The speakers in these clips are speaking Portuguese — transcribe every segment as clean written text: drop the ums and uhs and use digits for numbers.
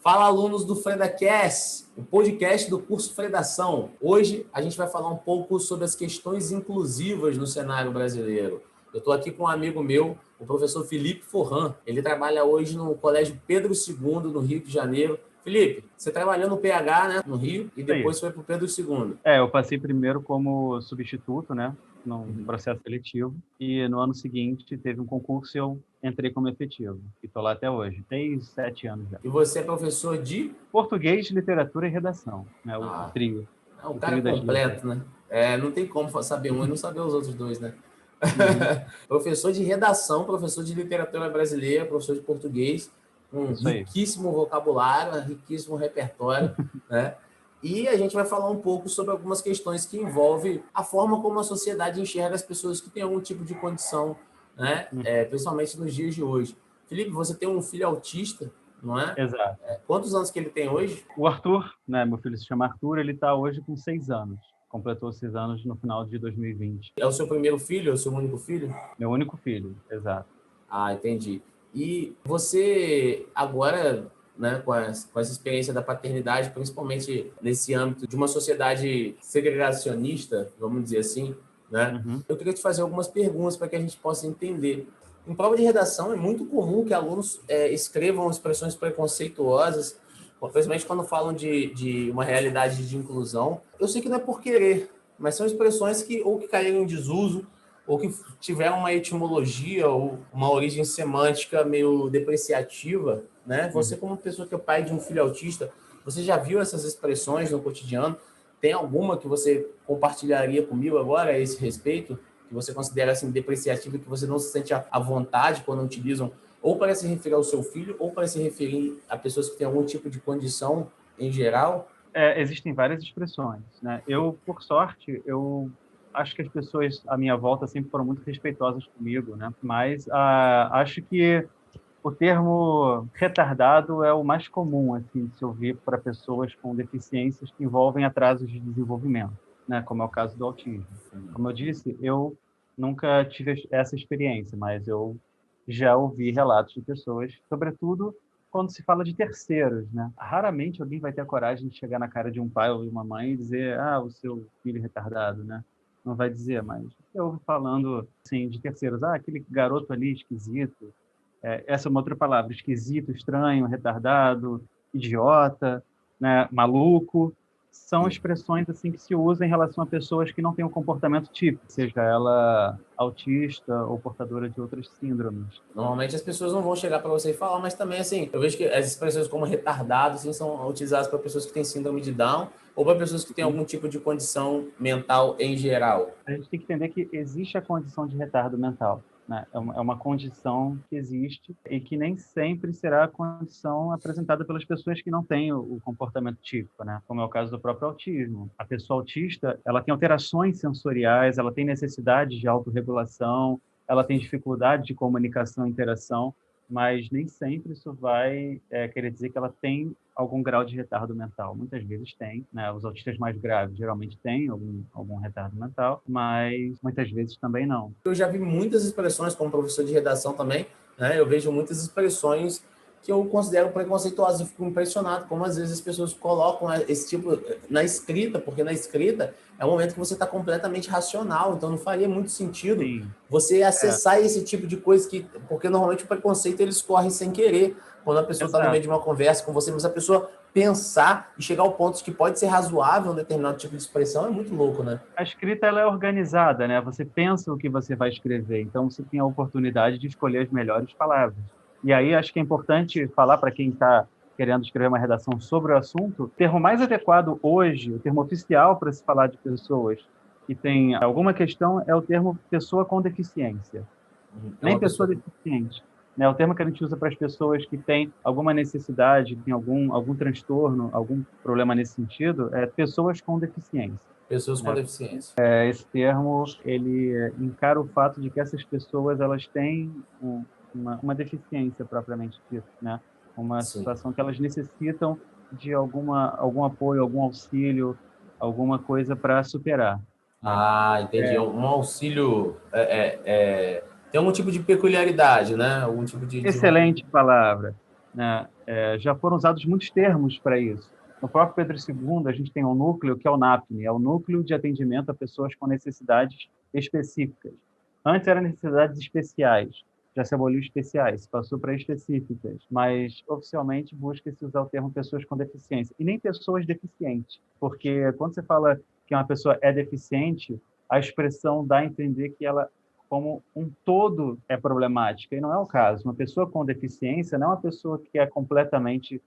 Fala, alunos do FredaCast, o podcast do curso Fredação. Hoje a gente vai falar um pouco sobre as questões inclusivas no cenário brasileiro. Eu estou aqui com um amigo meu, o professor Felipe Forran. Ele trabalha hoje no Colégio Pedro II, no Rio de Janeiro. Felipe, você trabalhou no PH, né, no Rio, e depois foi para o Pedro II. Eu passei primeiro como substituto, né, num processo seletivo, e no ano seguinte teve um concurso e eu entrei como efetivo. E estou lá até hoje, tem 7 anos já. E você é professor de? Português, literatura e redação, né, o trio. É um O cara trio das completo, letras. né? Não tem como saber um e não saber os outros dois, né? Professor de redação, professor de literatura brasileira, professor de português, um riquíssimo vocabulário, riquíssimo repertório, né? E a gente vai falar um pouco sobre algumas questões que envolvem a forma como a sociedade enxerga as pessoas que têm algum tipo de condição, né? Principalmente nos dias de hoje. Felipe, você tem um filho autista, não é? Exato. Quantos anos que ele tem hoje? O Arthur, né, meu filho se chama Arthur, ele está hoje com 6 anos. Completou 6 anos no final de 2020. É o seu primeiro filho? É o seu único filho? Meu único filho, exato. Entendi. E você agora, né, com essa experiência da paternidade, principalmente nesse âmbito de uma sociedade segregacionista, vamos dizer assim, né? Eu queria te fazer algumas perguntas para que a gente possa entender. Em prova de redação, é muito comum que alunos escrevam expressões preconceituosas, principalmente quando falam de uma realidade de inclusão. Eu sei que não é por querer, mas são expressões que ou que caíram em desuso, ou que tiveram uma etimologia ou uma origem semântica meio depreciativa, né? Você, como pessoa que é pai de um filho autista, você já viu essas expressões no cotidiano? Tem alguma que você compartilharia comigo agora a esse respeito, que você considera assim depreciativa, que você não se sente à vontade quando utilizam, ou para se referir ao seu filho, ou para se referir a pessoas que têm algum tipo de condição em geral? Existem várias expressões, né? Eu, por sorte, acho que as pessoas à minha volta sempre foram muito respeitosas comigo, né? Mas acho que o termo retardado é o mais comum, assim, de se ouvir para pessoas com deficiências que envolvem atrasos de desenvolvimento, né? Como é o caso do autismo. Como eu disse, eu nunca tive essa experiência, mas eu já ouvi relatos de pessoas, sobretudo quando se fala de terceiros, né? Raramente alguém vai ter a coragem de chegar na cara de um pai ou de uma mãe e dizer, o seu filho é retardado, né? Não vai dizer, mas eu ouvo falando, assim, de terceiros, aquele garoto ali esquisito, essa é uma outra palavra, esquisito, estranho, retardado, idiota, né? Maluco, são expressões assim que se usam em relação a pessoas que não têm um comportamento típico, seja ela autista ou portadora de outras síndromes. Normalmente as pessoas não vão chegar para você e falar, mas também, assim, eu vejo que as expressões como retardado, assim, são utilizadas para pessoas que têm síndrome de Down ou para pessoas que têm algum tipo de condição mental em geral. A gente tem que entender que existe a condição de retardo mental, né? É uma condição que existe e que nem sempre será a condição apresentada pelas pessoas que não têm o comportamento típico, né? Como é o caso do próprio autismo. A pessoa autista, ela tem alterações sensoriais, ela tem necessidade de autorregulação, ela tem dificuldade de comunicação e interação, mas nem sempre isso vai querer dizer que ela tem algum grau de retardo mental. Muitas vezes tem, né? Os autistas mais graves geralmente têm algum retardo mental, mas muitas vezes também não. Eu já vi muitas expressões, como professor de redação também, né? Eu vejo muitas expressões que eu considero preconceituosas. Eu fico impressionado como às vezes as pessoas colocam esse tipo na escrita, porque na escrita é um momento que você está completamente racional, então não faria muito sentido você acessar esse tipo de coisa, porque normalmente o preconceito eles correm sem querer, quando a pessoa está no meio de uma conversa com você, mas a pessoa pensar e chegar ao ponto de que pode ser razoável um determinado tipo de expressão é muito louco, né? A escrita ela é organizada, né? Você pensa o que você vai escrever, então você tem a oportunidade de escolher as melhores palavras. E aí acho que é importante falar para quem está querendo escrever uma redação sobre o assunto, o termo mais adequado hoje, o termo oficial para se falar de pessoas que têm alguma questão é o termo pessoa com deficiência. Nem pessoa deficiente. Né? O termo que a gente usa para as pessoas que têm alguma necessidade, que têm algum transtorno, algum problema nesse sentido, é pessoas com deficiência. Pessoas com deficiência. Esse termo, ele encara o fato de que essas pessoas elas têm uma deficiência propriamente dita, né? Uma situação que elas necessitam de algum apoio, algum auxílio, alguma coisa para superar. Né? Entendi. Um auxílio tem algum tipo de peculiaridade, né? Algum tipo de Excelente palavra. né? Já foram usados muitos termos para isso. No próprio Pedro II, a gente tem um núcleo que é o NAPNE, é o Núcleo de Atendimento a Pessoas com Necessidades Específicas. Antes eram necessidades especiais, já se aboliu especiais, passou para específicas, mas oficialmente busca-se usar o termo pessoas com deficiência, e nem pessoas deficientes, porque quando você fala que uma pessoa é deficiente, a expressão dá a entender que ela, como um todo, é problemática, e não é o caso. Uma pessoa com deficiência não é uma pessoa que é completamente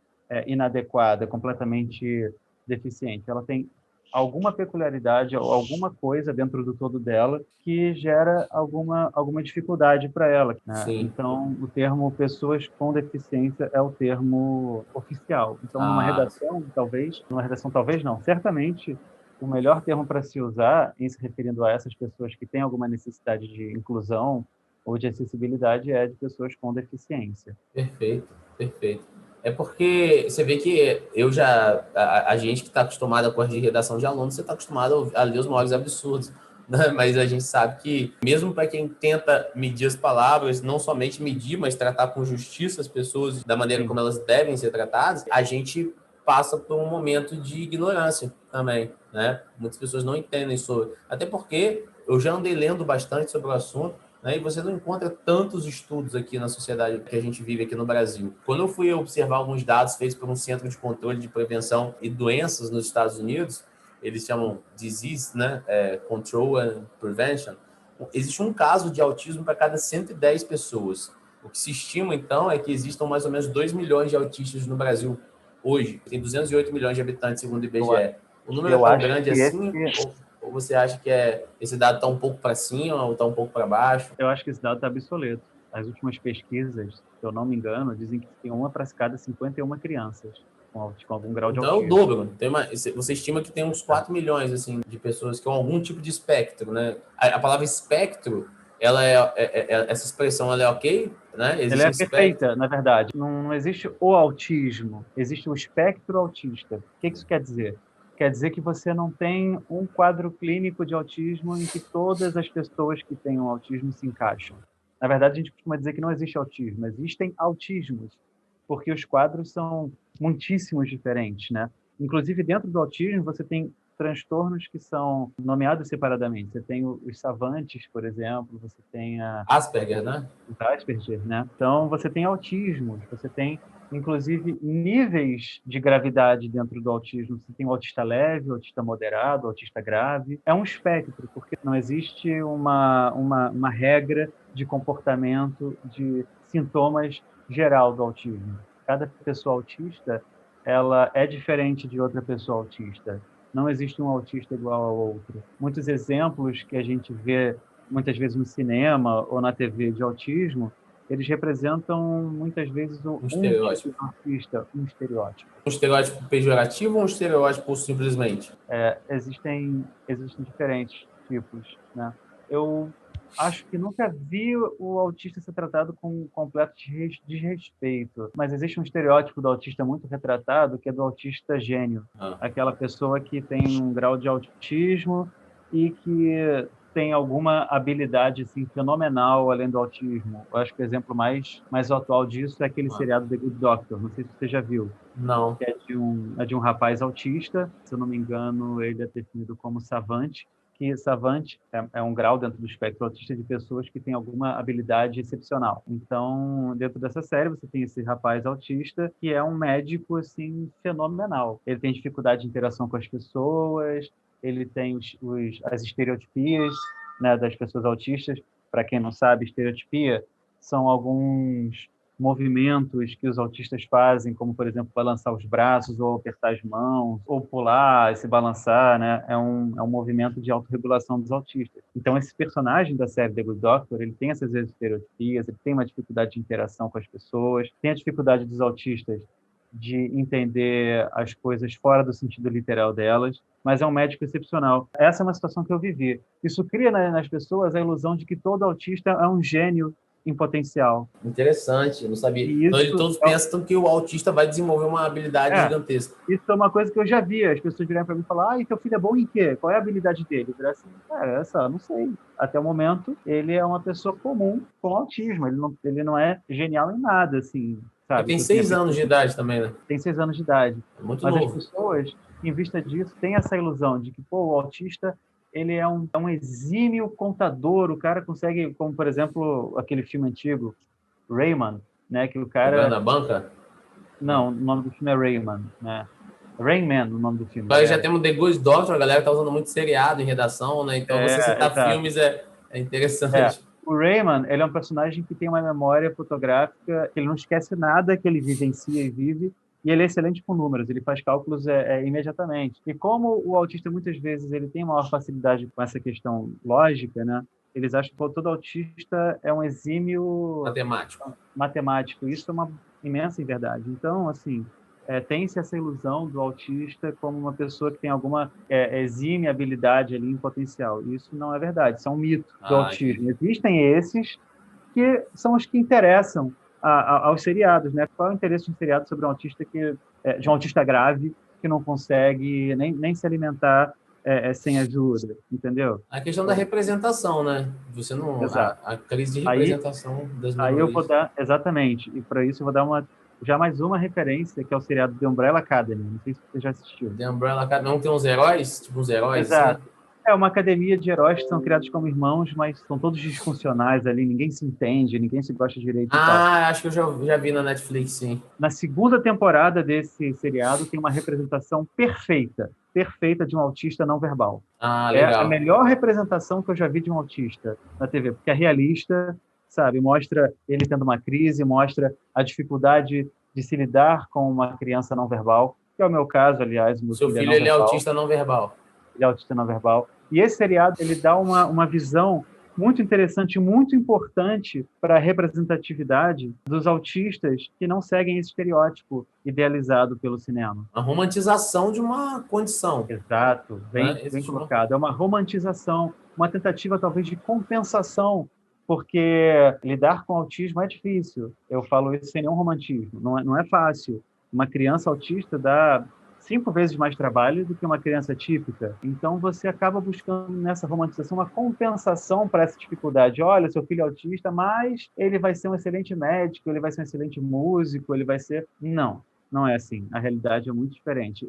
inadequada, completamente deficiente. Ela tem alguma peculiaridade, alguma coisa dentro do todo dela que gera alguma dificuldade para ela, né? Sim. Então, o termo pessoas com deficiência é o termo oficial. Então, Ah, numa redação talvez não, certamente o melhor termo para se usar em se referindo a essas pessoas que têm alguma necessidade de inclusão ou de acessibilidade é de pessoas com deficiência. perfeito, perfeito. É porque você vê que eu já, a gente que está acostumado a corrigir redação de aluno, você está acostumado a ler os maiores absurdos, né? Mas a gente sabe que, mesmo para quem tenta medir as palavras, não somente medir, mas tratar com justiça as pessoas da maneira Sim. como elas devem ser tratadas, a gente passa por um momento de ignorância também, né? Muitas pessoas não entendem sobre. Até porque eu já andei lendo bastante sobre o assunto, né? E você não encontra tantos estudos aqui na sociedade que a gente vive aqui no Brasil. Quando eu fui observar alguns dados feitos por um Centro de Controle de Prevenção e Doenças nos Estados Unidos, eles chamam Disease, né? Control and Prevention. Existe um caso de autismo para cada 110 pessoas. O que se estima, então, é que existam mais ou menos 2 milhões de autistas no Brasil hoje. Tem 208 milhões de habitantes, segundo o Eu, IBGE. O número é eu tão acho grande que assim? esse Ou você acha que esse dado está um pouco para cima ou está um pouco para baixo? Eu acho que esse dado está obsoleto. As últimas pesquisas, se eu não me engano, dizem que tem uma para cada 51 crianças com algum grau de Então é o autismo. dobro. Você estima que tem uns 4 milhões assim, de pessoas com algum tipo de espectro, né? A palavra espectro, essa expressão ela é ok? Né? Ela Existe é espectro. perfeita, na verdade. Não existe o autismo, existe o espectro autista. O que isso quer dizer? Quer dizer que você não tem um quadro clínico de autismo em que todas as pessoas que têm um autismo se encaixam. Na verdade, a gente costuma dizer que não existe autismo, existem autismos, porque os quadros são muitíssimos diferentes, né? Inclusive, dentro do autismo, você tem transtornos que são nomeados separadamente. Você tem os savantes, por exemplo, você tem Asperger, né? os Asperger, né? Então, você tem autismos, você tem, inclusive, níveis de gravidade dentro do autismo. Você tem o autista leve, o autista moderado, o autista grave. É um espectro, porque não existe uma regra de comportamento, de sintomas geral do autismo. Cada pessoa autista, ela é diferente de outra pessoa autista. Não existe um autista igual ao outro. Muitos exemplos que a gente vê muitas vezes no cinema ou na TV de autismo, eles representam muitas vezes Um um tipo estereótipo. de artista, um estereótipo. Um estereótipo pejorativo ou um estereótipo simplesmente? Existem diferentes tipos, né? Eu acho que nunca vi o autista ser tratado com um completo desrespeito, mas existe um estereótipo do autista muito retratado, que é do autista gênio, Ah, aquela pessoa que tem um grau de autismo e que tem alguma habilidade assim fenomenal além do autismo. Eu acho que o exemplo mais atual disso é aquele ah. seriado The Good Doctor, não sei se você já viu, Não. que é de um rapaz autista, se eu não me engano, ele é definido como savante, que savante é um grau dentro do espectro autista de pessoas que têm alguma habilidade excepcional. Então, dentro dessa série, você tem esse rapaz autista que é um médico assim fenomenal. Ele tem dificuldade de interação com as pessoas, ele tem as estereotipias, né, das pessoas autistas. Para quem não sabe, estereotipia são alguns movimentos que os autistas fazem, como, por exemplo, balançar os braços, ou apertar as mãos, ou pular e se balançar, né? É um movimento de autorregulação dos autistas. Então, esse personagem da série The Good Doctor, ele tem essas estereotipias, ele tem uma dificuldade de interação com as pessoas, tem a dificuldade dos autistas de entender as coisas fora do sentido literal delas, mas é um médico excepcional. Essa é uma situação que eu vivi. Isso cria nas pessoas a ilusão de que todo autista é um gênio em potencial. Interessante, eu não sabia. E Então, isso todos pensam que o autista vai desenvolver uma habilidade é, gigantesca. isso é uma coisa que eu já vi. As pessoas virem para mim e falar: "Ah, e teu filho é bom em quê? Qual é a habilidade dele?" Eu diria assim: "Cara, essa, não sei. Até o momento, ele é uma pessoa comum com autismo. Ele não é genial em nada, assim. sabe? Tem 6 anos de idade também, né? Tem 6 anos de idade. É muito Mas novo. as pessoas, em vista disso, têm essa ilusão de que, pô, o autista, ele é um exímio contador, o cara consegue, como, por exemplo, aquele filme antigo, Rayman, né, que o Jogando cara... na banca? Não, o nome do filme é Rayman, né? Rain Man, o nome do filme, Agora já galera. temos The Good Doctor, a galera tá usando muito seriado em redação, né? Então você citar Exato. filmes é É. interessante. O Rayman, ele é um personagem que tem uma memória fotográfica, ele não esquece nada que ele vivencia e vive, e ele é excelente com números, ele faz cálculos imediatamente. E como o autista, muitas vezes, ele tem maior facilidade com essa questão lógica, né? Eles acham que todo autista é um exímio Matemático. matemático. Isso é uma imensa inverdade. Então, assim, tem-se essa ilusão do autista como uma pessoa que tem alguma exime habilidade ali em potencial. Isso não é verdade, isso é um mito do autismo. Entendi. Existem esses que são os que interessam aos seriados, né? Qual é o interesse de um seriado sobre um autista de um autista grave que não consegue nem se alimentar sem ajuda, entendeu? A questão da representação, né? Você não. Exato. A crise de Aí, representação das aí eu vou minorias. dar, exatamente, e para isso eu vou dar já mais uma referência, que é o seriado The Umbrella Academy. Não sei se você já assistiu. The Umbrella Academy não tem uns heróis? Tipo uns heróis, assim? Exato. É uma academia de heróis que são criados como irmãos, mas são todos disfuncionais ali, ninguém se entende, ninguém se gosta direito e tal. Ah, acho que eu já vi na Netflix, sim. Na segunda temporada desse seriado tem uma representação perfeita, perfeita de um autista não verbal. Ah, É a legal. melhor representação que eu já vi de um autista na TV, porque é realista, sabe? Mostra ele tendo uma crise, mostra a dificuldade de se lidar com uma criança não verbal, que é o meu caso, aliás, o meu Seu filho é filho, não ele é verbal. autista não verbal. Ele é autista não verbal. E esse seriado ele dá uma visão muito interessante, muito importante para a representatividade dos autistas que não seguem esse estereótipo idealizado pelo cinema. A romantização de uma condição, Exato, né? bem Existe uma... colocado. É uma romantização, uma tentativa talvez de compensação, porque lidar com autismo é difícil. Eu falo isso sem nenhum romantismo. Não é fácil. Uma criança autista dá 5 vezes mais trabalho do que uma criança típica. Então você acaba buscando nessa romantização uma compensação para essa dificuldade. Olha, seu filho é autista, mas ele vai ser um excelente médico, ele vai ser um excelente músico, ele vai ser... Não é assim. A realidade é muito diferente.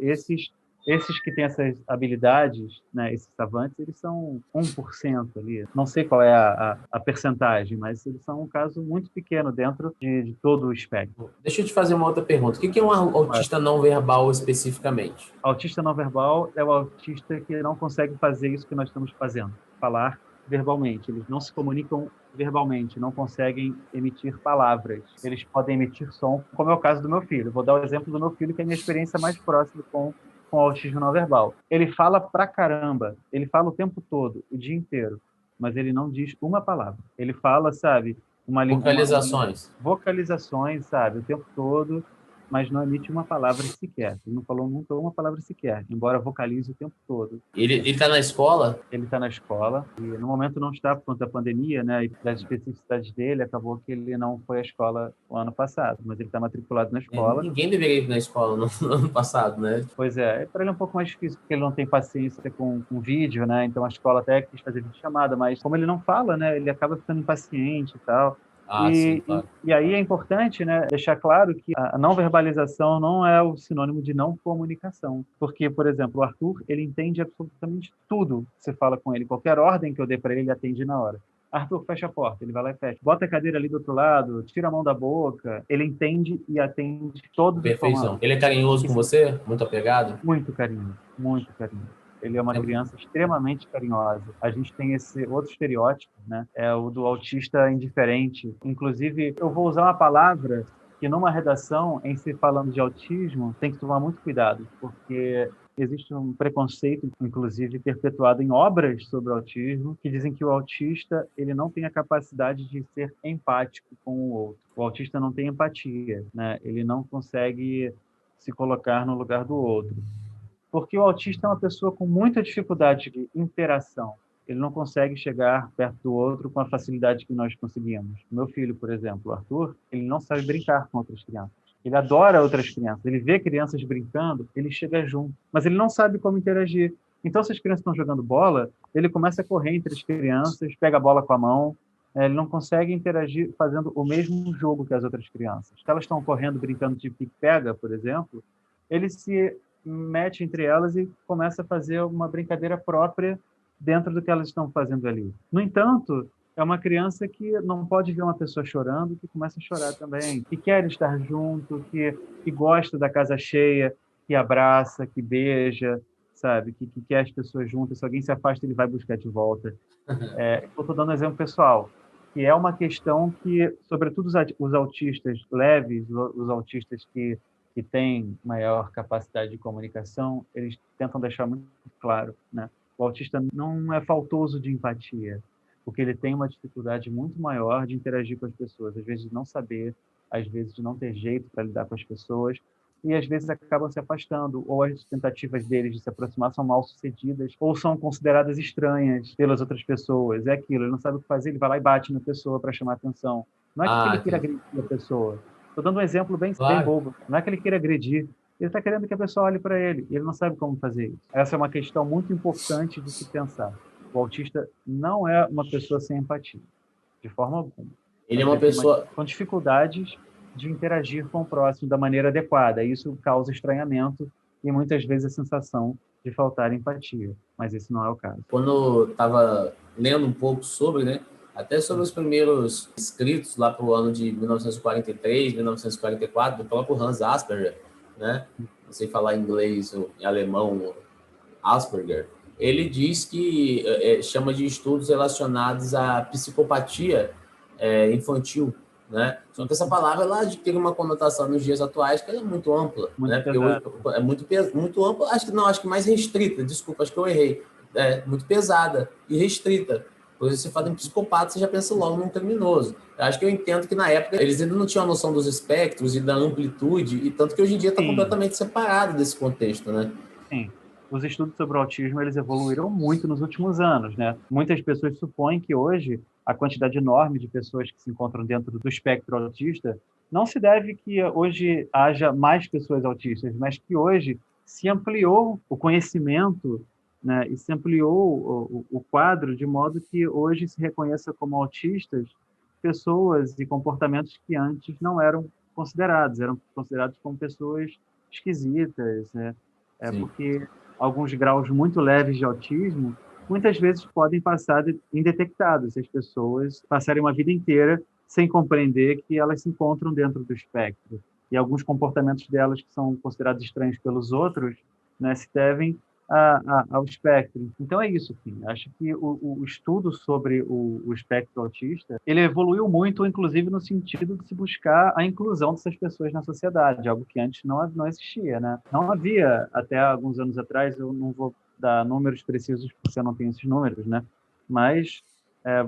Esses que têm essas habilidades, né, esses savantes, eles são 1% ali. Não sei qual é a percentagem, mas eles são um caso muito pequeno dentro de todo o espectro. Deixa eu te fazer uma outra pergunta. O que é um autista não verbal especificamente? Autista não verbal é o autista que não consegue fazer isso que nós estamos fazendo, falar verbalmente. Eles não se comunicam verbalmente, não conseguem emitir palavras. Eles podem emitir som, como é o caso do meu filho. Vou dar o exemplo do meu filho, que é a minha experiência mais próxima com autismo não verbal. Ele fala pra caramba, ele fala o tempo todo, o dia inteiro, mas ele não diz uma palavra. Ele fala, sabe, Vocalizações. vocalizações, sabe, o tempo todo, mas não emite uma palavra sequer. Ele não falou nunca uma palavra sequer, embora vocalize o tempo todo. Ele está na escola? Ele está na escola e no momento não está por conta da pandemia, né? E das especificidades dele, acabou que ele não foi à escola o ano passado, mas ele está matriculado na escola. Ninguém deveria ir na escola no ano passado, né? Pois é, para ele é um pouco mais difícil, porque ele não tem paciência com vídeo, né? Então a escola até quis fazer videochamada, mas como ele não fala, né? Ele acaba ficando impaciente e tal. Ah, sim, claro. E aí é importante, né, deixar claro que a não verbalização não é o sinônimo de não comunicação. Porque, por exemplo, o Arthur, ele entende absolutamente tudo que você fala com ele. Qualquer ordem que eu dê para ele, ele atende na hora. Arthur, fecha a porta. Ele vai lá e fecha. Bota a cadeira ali do outro lado, tira a mão da boca. Ele entende e atende todos os Perfeição. comandos. Ele é carinhoso com você? Muito apegado? Muito carinho, muito carinho. Ele é uma criança extremamente carinhosa. A gente tem esse outro estereótipo, né? É o do autista indiferente. Inclusive, eu vou usar uma palavra que numa redação, em se falando de autismo, tem que tomar muito cuidado, porque existe um preconceito, inclusive perpetuado em obras sobre autismo, que dizem que o autista ele não tem a capacidade de ser empático com o outro. O autista não tem empatia, né? Ele não consegue se colocar no lugar do outro. Porque o autista é uma pessoa com muita dificuldade de interação. Ele não consegue chegar perto do outro com a facilidade que nós conseguimos. O meu filho, por exemplo, o Arthur, ele não sabe brincar com outras crianças. Ele adora outras crianças. Ele vê crianças brincando, ele chega junto. Mas ele não sabe como interagir. Então, se as crianças estão jogando bola, ele começa a correr entre as crianças, pega a bola com a mão, Ele não consegue interagir fazendo o mesmo jogo que as outras crianças. Se elas estão correndo, brincando de pique-pega, por exemplo, ele se mete entre elas e começa a fazer uma brincadeira própria dentro do que elas estão fazendo ali. No entanto, é uma criança que não pode ver uma pessoa chorando, que começa a chorar também, que quer estar junto, que gosta da casa cheia, que abraça, que beija, sabe? Que quer as pessoas juntas. Se alguém se afasta, ele vai buscar de volta. Eu estou dando um exemplo pessoal, que é uma questão que, sobretudo os autistas leves, os autistas que têm maior capacidade de comunicação, eles tentam deixar muito claro, né? O autista não é faltoso de empatia, porque ele tem uma dificuldade muito maior de interagir com as pessoas, às vezes de não saber, às vezes de não ter jeito para lidar com as pessoas, e às vezes acabam se afastando, ou as tentativas deles de se aproximar são mal sucedidas, ou são consideradas estranhas pelas outras pessoas. É aquilo, ele não sabe o que fazer, ele vai lá e bate na pessoa para chamar atenção. Não é que ele queira Entendi. agredir a pessoa. Estou dando um exemplo bem Claro. bobo. Não é que ele queira agredir, ele está querendo que a pessoa olhe para ele, e ele não sabe como fazer isso. Essa é uma questão muito importante de se pensar. O autista não é uma pessoa sem empatia, de forma alguma. Ele é Mas uma ele tem pessoa. com dificuldades de interagir com o próximo da maneira adequada. Isso causa estranhamento e muitas vezes a sensação de faltar empatia. Mas esse não é o caso. Quando eu estava lendo um pouco sobre, né? Até sobre os primeiros escritos lá para o ano de 1943, 1944, do próprio Hans Asperger, né? Não sei falar inglês ou em alemão, Asperger. Ele diz que chama de estudos relacionados à psicopatia infantil, né? Só que essa palavra ela adquire uma conotação nos dias atuais que ela é muito ampla, Muito né? Porque hoje pesado. é muito ampla, acho que mais restrita, desculpa, acho que eu errei. É muito pesada e restrita. Pois você fala em psicopata, você já pensa logo num criminoso. Eu acho que eu entendo que na época eles ainda não tinham a noção dos espectros e da amplitude, e tanto que hoje em dia está Sim, completamente separado desse contexto, né? sim. Os estudos sobre o autismo eles evoluíram muito nos últimos anos, né? Muitas pessoas supõem que hoje a quantidade enorme de pessoas que se encontram dentro do espectro autista não se deve que hoje haja mais pessoas autistas, mas que hoje se ampliou o conhecimento, né? E se ampliou o quadro de modo que hoje se reconheça como autistas pessoas e comportamentos que antes não eram considerados como pessoas esquisitas, né? Sim. Porque alguns graus muito leves de autismo muitas vezes podem passar indetectados se as pessoas passarem uma vida inteira sem compreender que elas se encontram dentro do espectro. E alguns comportamentos delas que são considerados estranhos pelos outros, né, se devem ao espectro. Então é isso, Kim. Acho que o estudo sobre o espectro autista, ele evoluiu muito, inclusive no sentido de se buscar a inclusão dessas pessoas na sociedade, algo que antes não existia, né? Não havia até alguns anos atrás, eu não vou dar números precisos porque eu não tenho esses números, né? Mas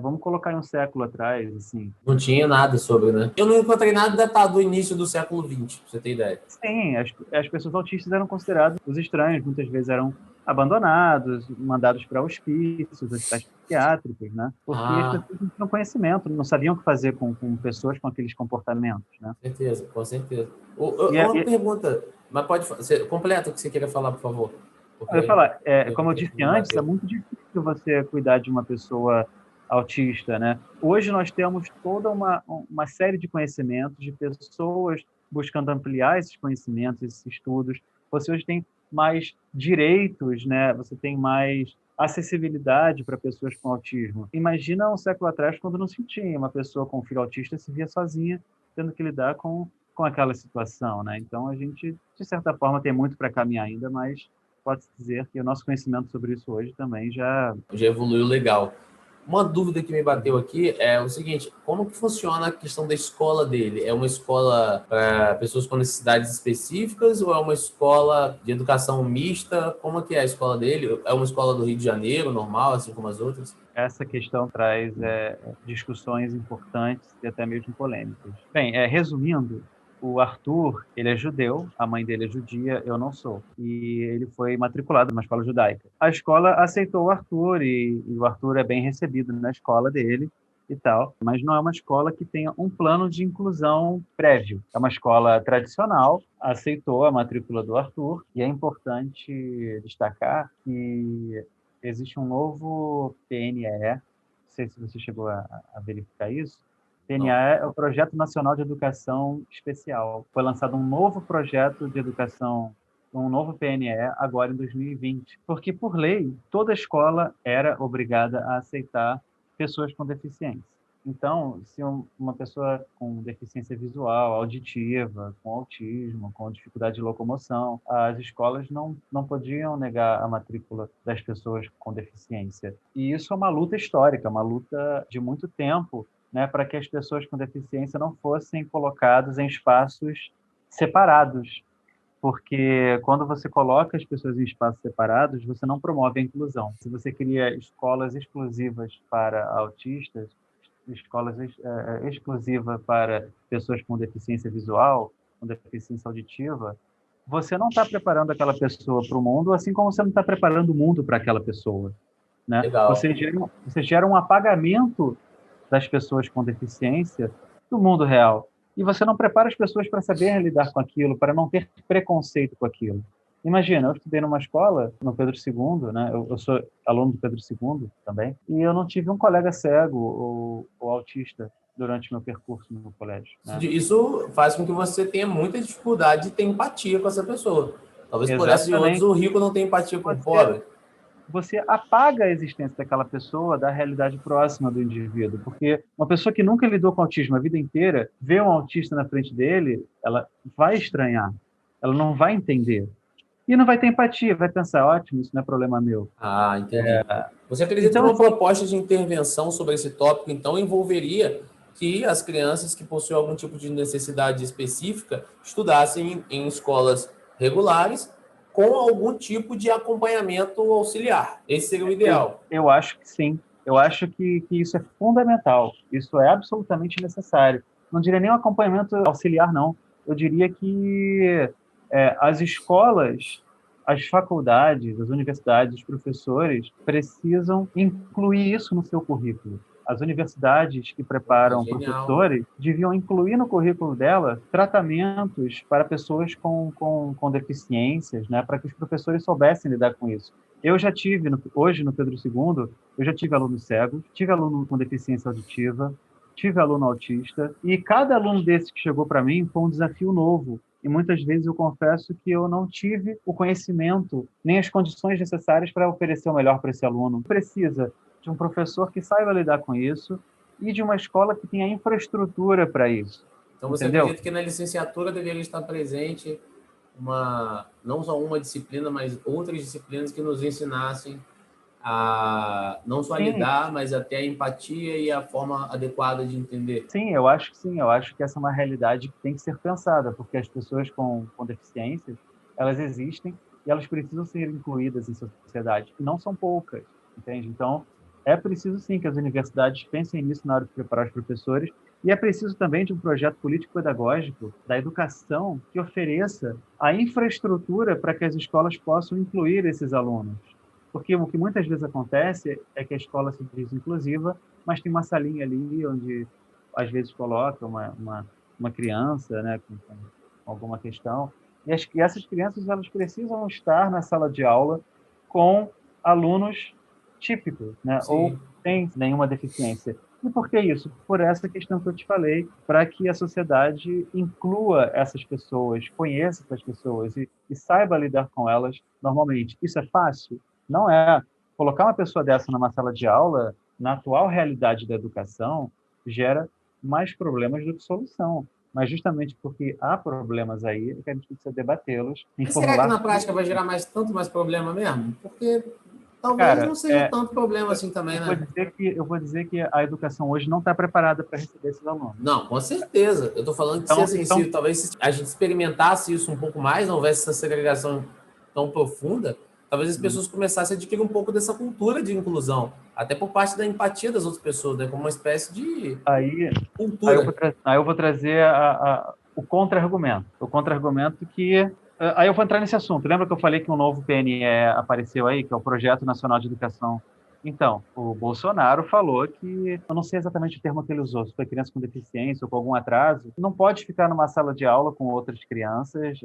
vamos colocar em um século atrás, assim. Não tinha nada sobre, né? Eu não encontrei nada datado do início do século XX, pra você ter ideia. Sim, as pessoas autistas eram consideradas os estranhos, muitas vezes eram abandonados, mandados para hospícios, hospitais psiquiátricos, né? Porque as Ah, pessoas não tinham conhecimento, não sabiam o que fazer com pessoas com aqueles comportamentos, né? certeza, com certeza. E, Uma pergunta, mas pode você completa o que você queira falar, por favor. eu ia Porque falar, eu vi como eu que disse me antes, é bateu. muito difícil você cuidar de uma pessoa autista, né? Hoje nós temos toda uma série de conhecimentos de pessoas buscando ampliar esses conhecimentos, esses estudos. Você hoje tem mais direitos, né? Você tem mais acessibilidade para pessoas com autismo. Imagina um século atrás, quando não se tinha uma pessoa com um filho autista se via sozinha, tendo que lidar com aquela situação, né? Então a gente, de certa forma, tem muito para caminhar ainda, mas pode-se dizer que o nosso conhecimento sobre isso hoje também já... Já evoluiu legal. Uma dúvida que me bateu aqui é o seguinte: como que funciona a questão da escola dele? É uma escola para pessoas com necessidades específicas ou é uma escola de educação mista? Como que é a escola dele? É uma escola do Rio de Janeiro, normal, assim como as outras? Essa questão traz discussões importantes e até mesmo polêmicas. Bem, resumindo, o Arthur, ele é judeu, a mãe dele é judia, eu não sou. E ele foi matriculado numa escola judaica. A escola aceitou o Arthur e o Arthur é bem recebido na escola dele e tal, mas não é uma escola que tenha um plano de inclusão prévio. É uma escola tradicional, aceitou a matrícula do Arthur e é importante destacar que existe um novo PNE sei se você chegou a verificar isso. Não. PNA é o Projeto Nacional de Educação Especial. Foi lançado um novo projeto de educação, um novo PNE, agora em 2020, porque, por lei, toda escola era obrigada a aceitar pessoas com deficiência. Então, se uma pessoa com deficiência visual, auditiva, com autismo, com dificuldade de locomoção, as escolas não podiam negar a matrícula das pessoas com deficiência. E isso é uma luta histórica, uma luta de muito tempo, né, para que as pessoas com deficiência não fossem colocadas em espaços separados, porque quando você coloca as pessoas em espaços separados, você não promove a inclusão. Se você cria escolas exclusivas para autistas, escolas exclusivas para pessoas com deficiência visual, com deficiência auditiva, você não está preparando aquela pessoa para o mundo, assim como você não está preparando o mundo para aquela pessoa, né? Legal. Você gera um apagamento das pessoas com deficiência do mundo real. E você não prepara as pessoas para saber lidar com aquilo, para não ter preconceito com aquilo. Imagina, eu estudei numa escola, no Pedro II, né? Eu sou aluno do Pedro II também, e eu não tive um colega cego ou autista durante meu percurso no colégio, né? Isso faz com que você tenha muita dificuldade de ter empatia com essa pessoa. Talvez por essa e outros Exatamente. o rico não tem empatia com o Você, pobre. você apaga a existência daquela pessoa da realidade próxima do indivíduo, porque uma pessoa que nunca lidou com autismo a vida inteira, vê um autista na frente dele, ela vai estranhar, ela não vai entender. E não vai ter empatia, vai pensar, ótimo, isso não é problema meu. Ah, entendi. Você acredita que Então, uma assim, proposta de intervenção sobre esse tópico, então, envolveria que as crianças que possuem algum tipo de necessidade específica estudassem em escolas regulares com algum tipo de acompanhamento auxiliar? Esse seria o ideal. eu acho que sim. Eu acho que isso é fundamental. Isso é absolutamente necessário. Não diria nem um acompanhamento auxiliar, não. Eu diria que as escolas, as faculdades, as universidades, os professores precisam incluir isso no seu currículo. As universidades que Opa, preparam genial. professores deviam incluir no currículo dela tratamentos para pessoas com deficiências, né, para que os professores soubessem lidar com isso. Eu já tive, hoje no Pedro II, eu já tive aluno cego, tive aluno com deficiência auditiva, tive aluno autista, e cada aluno desse que chegou para mim foi um desafio novo. E muitas vezes eu confesso que eu não tive o conhecimento nem as condições necessárias para oferecer o melhor para esse aluno. Precisa de um professor que saiba lidar com isso e de uma escola que tenha infraestrutura para isso. Então, você Entendeu? acredita que na licenciatura deveria estar presente não só uma disciplina, mas outras disciplinas que nos ensinassem a não só a Sim, lidar, mas até a empatia e a forma adequada de entender. sim, eu acho que sim. Eu acho que essa é uma realidade que tem que ser pensada, porque as pessoas com deficiências, elas existem e elas precisam ser incluídas em sociedade. E não são poucas, entende? Então, é preciso sim que as universidades pensem nisso na hora de preparar os professores e é preciso também de um projeto político-pedagógico da educação que ofereça a infraestrutura para que as escolas possam incluir esses alunos. Porque o que muitas vezes acontece é que a escola se diz inclusiva, mas tem uma salinha ali onde às vezes coloca uma criança, né, com alguma questão, e essas crianças elas precisam estar na sala de aula com alunos típicos, né, ou Sim. sem nenhuma deficiência. E por que isso? Por essa questão que eu te falei, para que a sociedade inclua essas pessoas, conheça essas pessoas e saiba lidar com elas normalmente. Isso é fácil? Não é. Colocar uma pessoa dessa numa sala de aula, na atual realidade da educação, gera mais problemas do que solução. Mas justamente porque há problemas aí, é que a gente precisa debatê-los em Mas será que formular na prática vai soluções. gerar tanto mais problema mesmo? Porque talvez não Cara, seja tanto problema assim também, eu vou né? dizer que a educação hoje não está preparada para receber esses alunos. Não, com certeza. Eu estou falando que se, assim, Então, se talvez a gente experimentasse isso um pouco mais, não houvesse essa segregação tão profunda, talvez as pessoas começassem a adquirir um pouco dessa cultura de inclusão, até por parte da empatia das outras pessoas, né? Como uma espécie de aí, cultura. aí eu vou trazer o contra-argumento. O contra-argumento que... Aí eu vou entrar nesse assunto. Lembra que eu falei que um novo PNE apareceu aí, que é o Projeto Nacional de Educação? Então, o Bolsonaro falou que, eu não sei exatamente o termo que ele usou, se foi criança com deficiência ou com algum atraso, não pode ficar numa sala de aula com outras crianças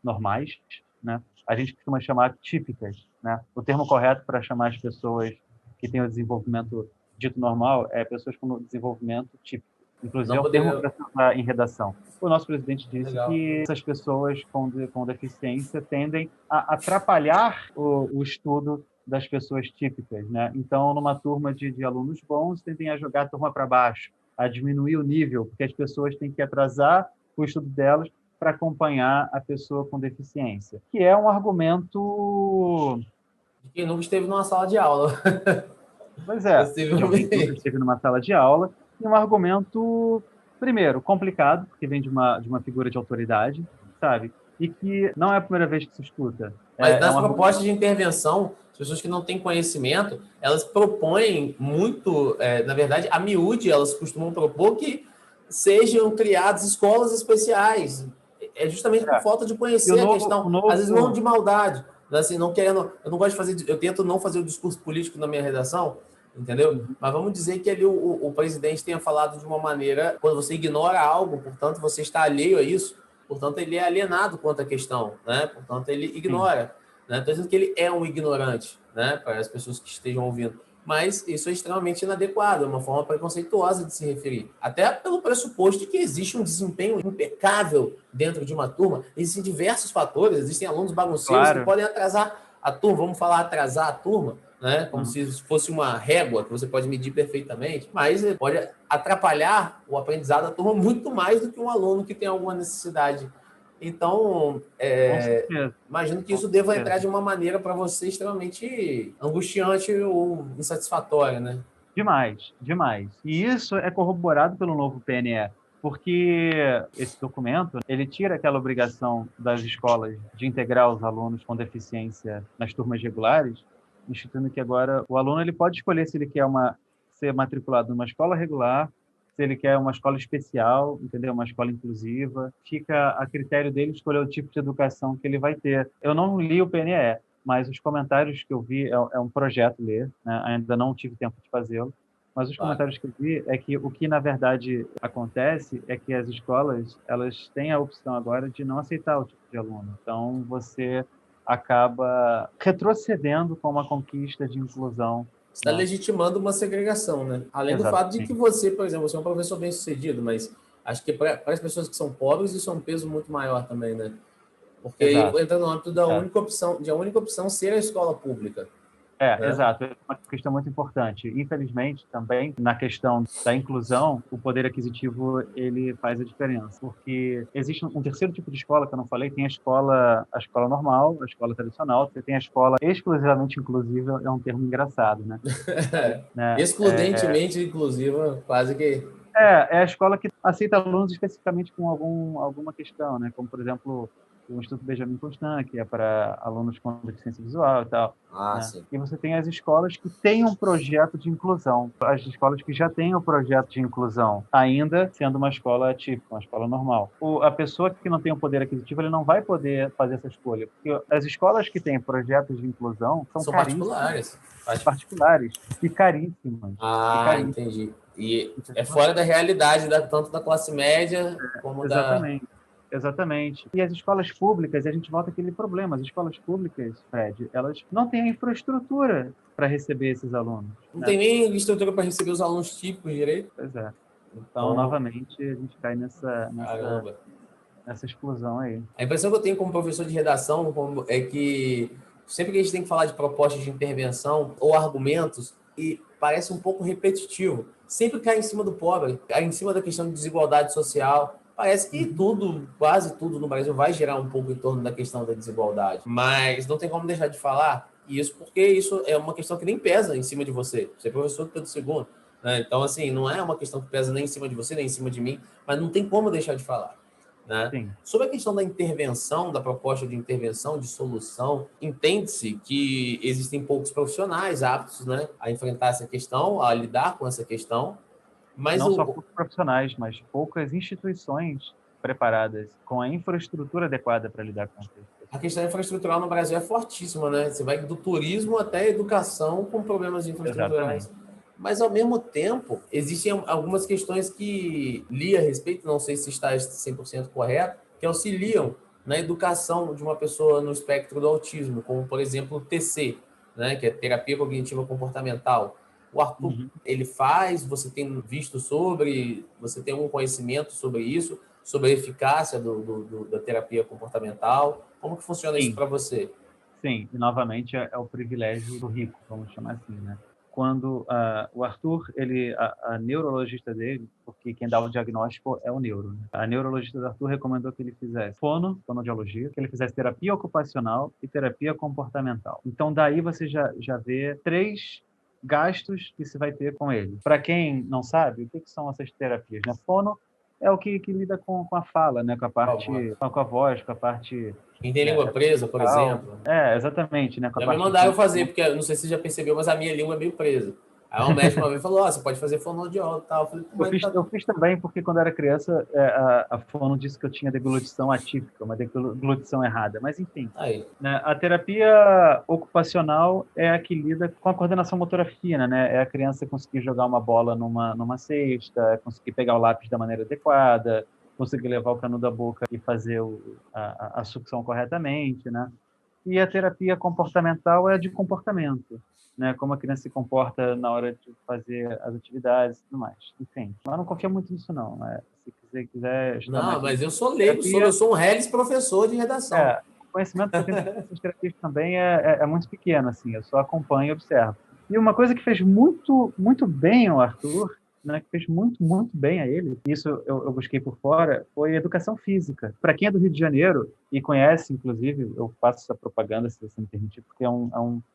normais, né? A gente costuma chamar típicas, né? O termo correto para chamar as pessoas que têm o desenvolvimento dito normal, é pessoas com desenvolvimento típico. Inclusive, Não é o termo poderia. para usar em redação. O nosso presidente disse Legal. que essas pessoas com deficiência tendem a atrapalhar o estudo das pessoas típicas, né? Então, numa turma de alunos bons, tendem a jogar a turma para baixo, a diminuir o nível, porque as pessoas têm que atrasar o estudo delas para acompanhar a pessoa com deficiência, que é um argumento. De quem nunca esteve numa sala de aula. Pois é, de alguém que nunca Possivelmente. esteve numa sala de aula, e um argumento, primeiro, complicado, porque vem de uma figura de autoridade, sabe? E que não é a primeira vez que se escuta. Mas É nas um argumento. propostas de intervenção, as pessoas que não têm conhecimento, elas propõem muito, na verdade, a miúde, elas costumam propor que sejam criadas escolas especiais. É justamente por É. falta de E o conhecer a novo, o questão, às vezes não novo. de maldade, mas assim, não querendo, eu não gosto de fazer, eu tento não fazer o discurso político na minha redação, entendeu? Uhum, Mas vamos dizer que ali o presidente tenha falado de uma maneira, quando você ignora algo, portanto, você está alheio a isso, portanto, ele é alienado quanto à questão, né? Portanto, ele sim. ignora. Não estou dizendo que ele é um ignorante, né? Para as pessoas que estejam ouvindo. Mas isso é extremamente inadequado, é uma forma preconceituosa de se referir. Até pelo pressuposto de que existe um desempenho impecável dentro de uma turma. Existem diversos fatores, existem alunos bagunceiros que Claro. podem atrasar a turma, vamos falar atrasar a turma, né? Como Uhum. se fosse uma régua que você pode medir perfeitamente, mas pode atrapalhar o aprendizado da turma muito mais do que um aluno que tem alguma necessidade. Então, Com certeza. imagino que Com isso deva entrar certeza. de uma maneira para você extremamente angustiante ou insatisfatória, né? Demais, demais. E isso é corroborado pelo novo PNE, porque esse documento, ele tira aquela obrigação das escolas de integrar os alunos com deficiência nas turmas regulares, instituindo que agora o aluno ele pode escolher se ele quer ser matriculado numa escola regular, se ele quer uma escola especial, entendeu? Uma escola inclusiva. Fica a critério dele escolher o tipo de educação que ele vai ter. Eu não li o PNE, mas os comentários que eu vi é um projeto ler, né? Ainda não tive tempo de fazê-lo, mas os Claro. comentários que eu vi é que o que na verdade acontece é que as escolas elas têm a opção agora de não aceitar o tipo de aluno. Então você acaba retrocedendo com uma conquista de inclusão, Está né? legitimando uma segregação, né? Além do fato de que Exatamente. você, por exemplo, você é um professor bem-sucedido, mas acho que para as pessoas que são pobres isso é um peso muito maior também, né? Porque aí Exato. entra no âmbito da É. única opção, de a única opção ser a escola pública, né? Exato. É uma questão muito importante. Infelizmente, também, na questão da inclusão, o poder aquisitivo, ele faz a diferença. Porque existe um terceiro tipo de escola que eu não falei, tem a escola normal, a escola tradicional, você tem a escola exclusivamente inclusiva, é um termo engraçado, né? Né? Excludentemente inclusiva, quase que. É a escola que aceita alunos especificamente com alguma questão, né? Como, por exemplo, o Instituto Benjamin Constant, que é para alunos com deficiência visual e tal, Ah, né? sim. E você tem as escolas que têm um projeto de inclusão, as escolas que já têm o projeto de inclusão, ainda sendo uma escola típica, uma escola normal. A pessoa que não tem o poder aquisitivo, ele não vai poder fazer essa escolha, porque as escolas que têm projetos de inclusão são São caríssimas, particulares. particulares, e caríssimas, e Ah, caríssimas. entendi. E é Entendeu? fora da realidade, tanto da classe média como da. Exatamente. Exatamente. E as escolas públicas, a gente volta àquele problema. As escolas públicas, Fred, elas não têm a infraestrutura para receber esses alunos, Não né? tem nem estrutura para receber os alunos típicos direito. Pois é. Então, Então, novamente, a gente cai caramba. nessa exclusão aí. A impressão que eu tenho como professor de redação é que sempre que a gente tem que falar de propostas de intervenção ou argumentos, e parece um pouco repetitivo. Sempre cai em cima do pobre, cai em cima da questão de desigualdade social. Parece que Uhum. tudo, quase tudo no Brasil vai girar um pouco em torno da questão da desigualdade. Mas não tem como deixar de falar isso, porque isso é uma questão que nem pesa em cima de você. Você é professor do Pedro II, né? Então, assim, não é uma questão que pesa nem em cima de você, nem em cima de mim, mas não tem como deixar de falar, né? Sim. Sobre a questão da intervenção, da proposta de intervenção, de solução, entende-se que existem poucos profissionais aptos, né, a enfrentar essa questão, a lidar com essa questão, mas Não só poucos profissionais, mas poucas instituições preparadas com a infraestrutura adequada para lidar com isso. a questão infraestrutural no Brasil é fortíssima, né? Você vai do turismo até a educação com problemas infraestruturais. Exatamente. Mas, ao mesmo tempo, existem algumas questões que li a respeito, não sei se está 100% correto, que auxiliam na educação de uma pessoa no espectro do autismo, como, por exemplo, o TC, né, que é terapia cognitiva comportamental, O Arthur, ele faz, você tem visto sobre, você tem algum conhecimento sobre isso, sobre a eficácia da terapia comportamental? Como que funciona isso Sim, para você? sim. E novamente é o privilégio do rico, vamos chamar assim, né? Quando o Arthur, a neurologista dele, porque quem dá o diagnóstico é o neuro, né? A neurologista do Arthur recomendou que ele fizesse fonoaudiologia, que ele fizesse terapia ocupacional e terapia comportamental. Então, daí você já vê 3 gastos que se vai ter com ele. Para quem não sabe, o que são essas terapias, né? Fono é o que lida com a fala, né? Com a parte, com a voz, com a parte Quem tem língua presa, por exemplo. exatamente, né? Com a Já me parte mandaram fazer, porque eu não sei se você já percebeu, mas a minha língua é meio presa. Aí o médico uma vez falou, você pode fazer fonoaudiólogo e tal. Eu falei, Eu mas fiz, tá... eu fiz também porque quando era criança a fono disse que eu tinha deglutição atípica, uma deglutição errada. Mas enfim, Aí. né? A terapia ocupacional é a que lida com a coordenação motora fina, né? É a criança conseguir jogar uma bola numa cesta, é conseguir pegar o lápis da maneira adequada, conseguir levar o canudo da boca e fazer a sucção corretamente, né? E a terapia comportamental é de comportamento, né? Como a criança se comporta na hora de fazer as atividades e tudo mais. Enfim, mas não confio muito nisso, não. Né? Se quiser estudar Não, mais sobre mas eu sou leigo, eu terapia, sou um reles professor de redação. o conhecimento que eu tenho sobre essas terapias também é muito pequeno, assim. Eu só acompanho e observo. E uma coisa que fez muito, muito bem ao Arthur, né, que fez muito, muito bem a ele, isso eu busquei por fora, foi educação física. Para quem é do Rio de Janeiro e conhece, inclusive, eu faço essa propaganda, se você me permitir, porque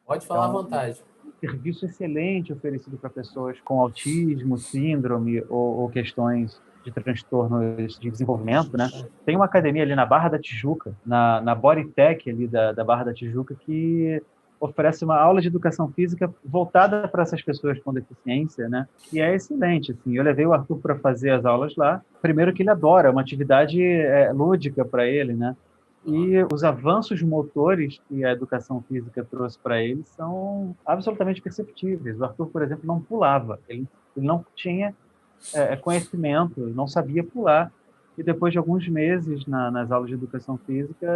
Pode é falar à um vontade. serviço excelente oferecido para pessoas com autismo, síndrome ou questões de transtornos de desenvolvimento, né? Tem uma academia ali na Barra da Tijuca, na Bodytech ali da Barra da Tijuca, que oferece uma aula de educação física voltada para essas pessoas com deficiência, né? Que é excelente, assim. Eu levei o Arthur para fazer as aulas lá. Primeiro que ele adora, é uma atividade lúdica para ele, né? E os avanços motores que a educação física trouxe para ele são absolutamente perceptíveis. O Arthur, por exemplo, não pulava, ele não tinha conhecimento, não sabia pular. E depois de alguns meses nas aulas de educação física,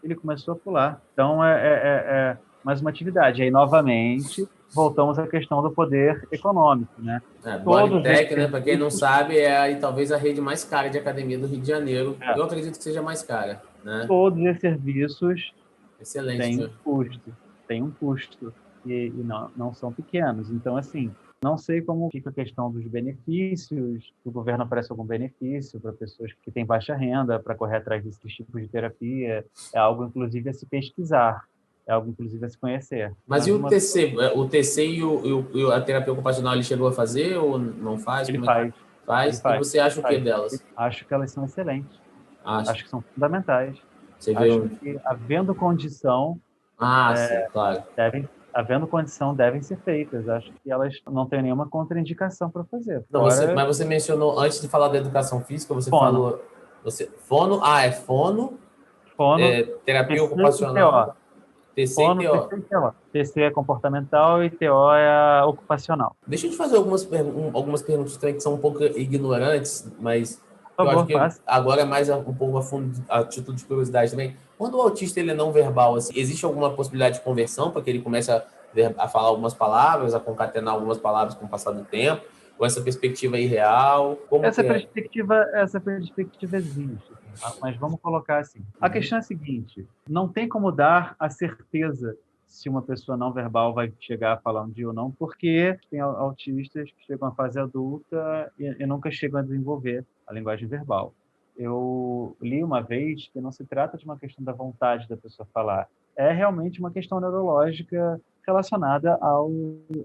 ele começou a pular. Então, é mais uma atividade. Aí, novamente, voltamos à questão do poder econômico, né? Todos esses Bodytech, né? Para quem não serviços, sabe, é aí talvez a rede mais cara de academia do Rio de Janeiro. Eu acredito que seja mais cara, né? todos esses serviços Excelente, têm viu? um custo, têm um custo, e não são pequenos. Então, assim, não sei como fica a questão dos benefícios, se o governo oferece algum benefício para pessoas que têm baixa renda para correr atrás desses tipos de terapia. É algo, inclusive, a se pesquisar, é algo, inclusive, a se conhecer. Mas e Mas o TC? O TC e a terapia ocupacional ele chegou a fazer ou não faz? ele Como é que faz, ele faz? E faz, você acha o que faz. delas? Acho que elas são excelentes, Acha? acho que são fundamentais. Você vê Acho um... que, havendo condição, Ah, sim, claro. havendo condição, devem ser feitas. Acho que elas não têm nenhuma contraindicação para fazer. Não, Fora mas você mencionou, antes de falar da educação física, você fono, falou... Fono? Ah, é fono, fono, terapia TC e TO. ocupacional, TC e Fono, TO. TC e TO. TC é comportamental e TO é a ocupacional. Deixa eu te fazer algumas perguntas também que são um pouco ignorantes, mas Por eu acho favor, que faça. agora é mais um pouco a fundo, a título de curiosidade também. Quando o autista ele é não verbal, assim, existe alguma possibilidade de conversão para que ele comece a falar algumas palavras, a concatenar algumas palavras com o passar do tempo? Ou essa perspectiva é irreal? Como que é? Essa perspectiva existe, assim, mas vamos colocar assim. A Uhum. questão é a seguinte: não tem como dar a certeza se uma pessoa não verbal vai chegar a falar um dia ou não, porque tem autistas que chegam à fase adulta e nunca chegam a desenvolver a linguagem verbal. Eu li uma vez que não se trata de uma questão da vontade da pessoa falar, é realmente uma questão neurológica relacionada ao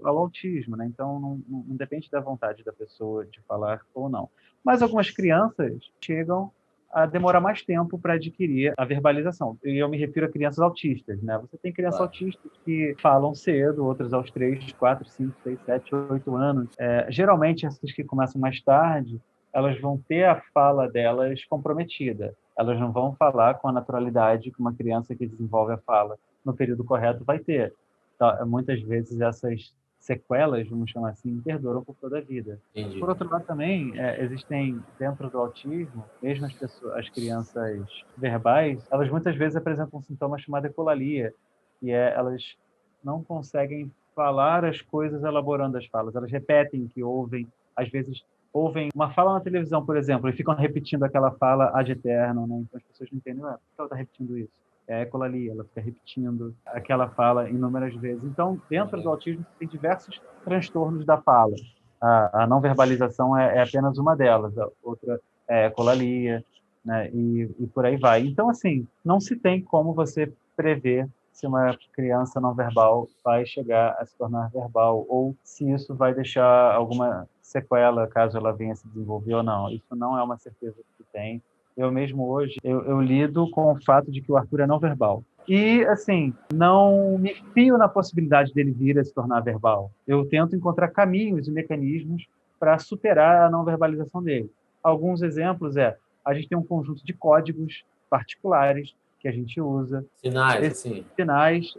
autismo, né? Então, não depende da vontade da pessoa de falar ou não. Mas algumas crianças chegam a demorar mais tempo para adquirir a verbalização. E eu me refiro a crianças autistas, né? Você tem crianças Claro. autistas que falam cedo, outras aos 3, 4, 5, 6, 7, 8 anos. Geralmente, essas que começam mais tarde, elas vão ter a fala delas comprometida. Elas não vão falar com a naturalidade que uma criança que desenvolve a fala no período correto vai ter. Então, muitas vezes essas sequelas, vamos chamar assim, perduram por toda a vida. Entendi. Por outro lado, também existem dentro do autismo, mesmo as crianças verbais, elas muitas vezes apresentam um sintoma chamado ecolalia, que é elas não conseguem falar as coisas elaborando as falas. Elas repetem o que ouvem, às vezes ouvem uma fala na televisão, por exemplo, e ficam repetindo aquela fala ad eternum, né? Então as pessoas não entendem, por que ela está repetindo isso? É a ecolalia, ela fica repetindo aquela fala inúmeras vezes. Então, dentro do autismo, tem diversos transtornos da fala. A não verbalização é apenas uma delas, a outra é a ecolalia, né? E por aí vai. Então, assim, não se tem como você prever se uma criança não verbal vai chegar a se tornar verbal ou se isso vai deixar alguma sequela caso ela venha se desenvolver ou não. Isso não é uma certeza que tem. Eu mesmo hoje, eu lido com o fato de que o Arthur é não verbal. E, assim, não me fio na possibilidade dele vir a se tornar verbal. Eu tento encontrar caminhos e mecanismos para superar a não verbalização dele. Alguns exemplos a gente tem um conjunto de códigos particulares que a gente usa. Sinais, Esses assim. sinais,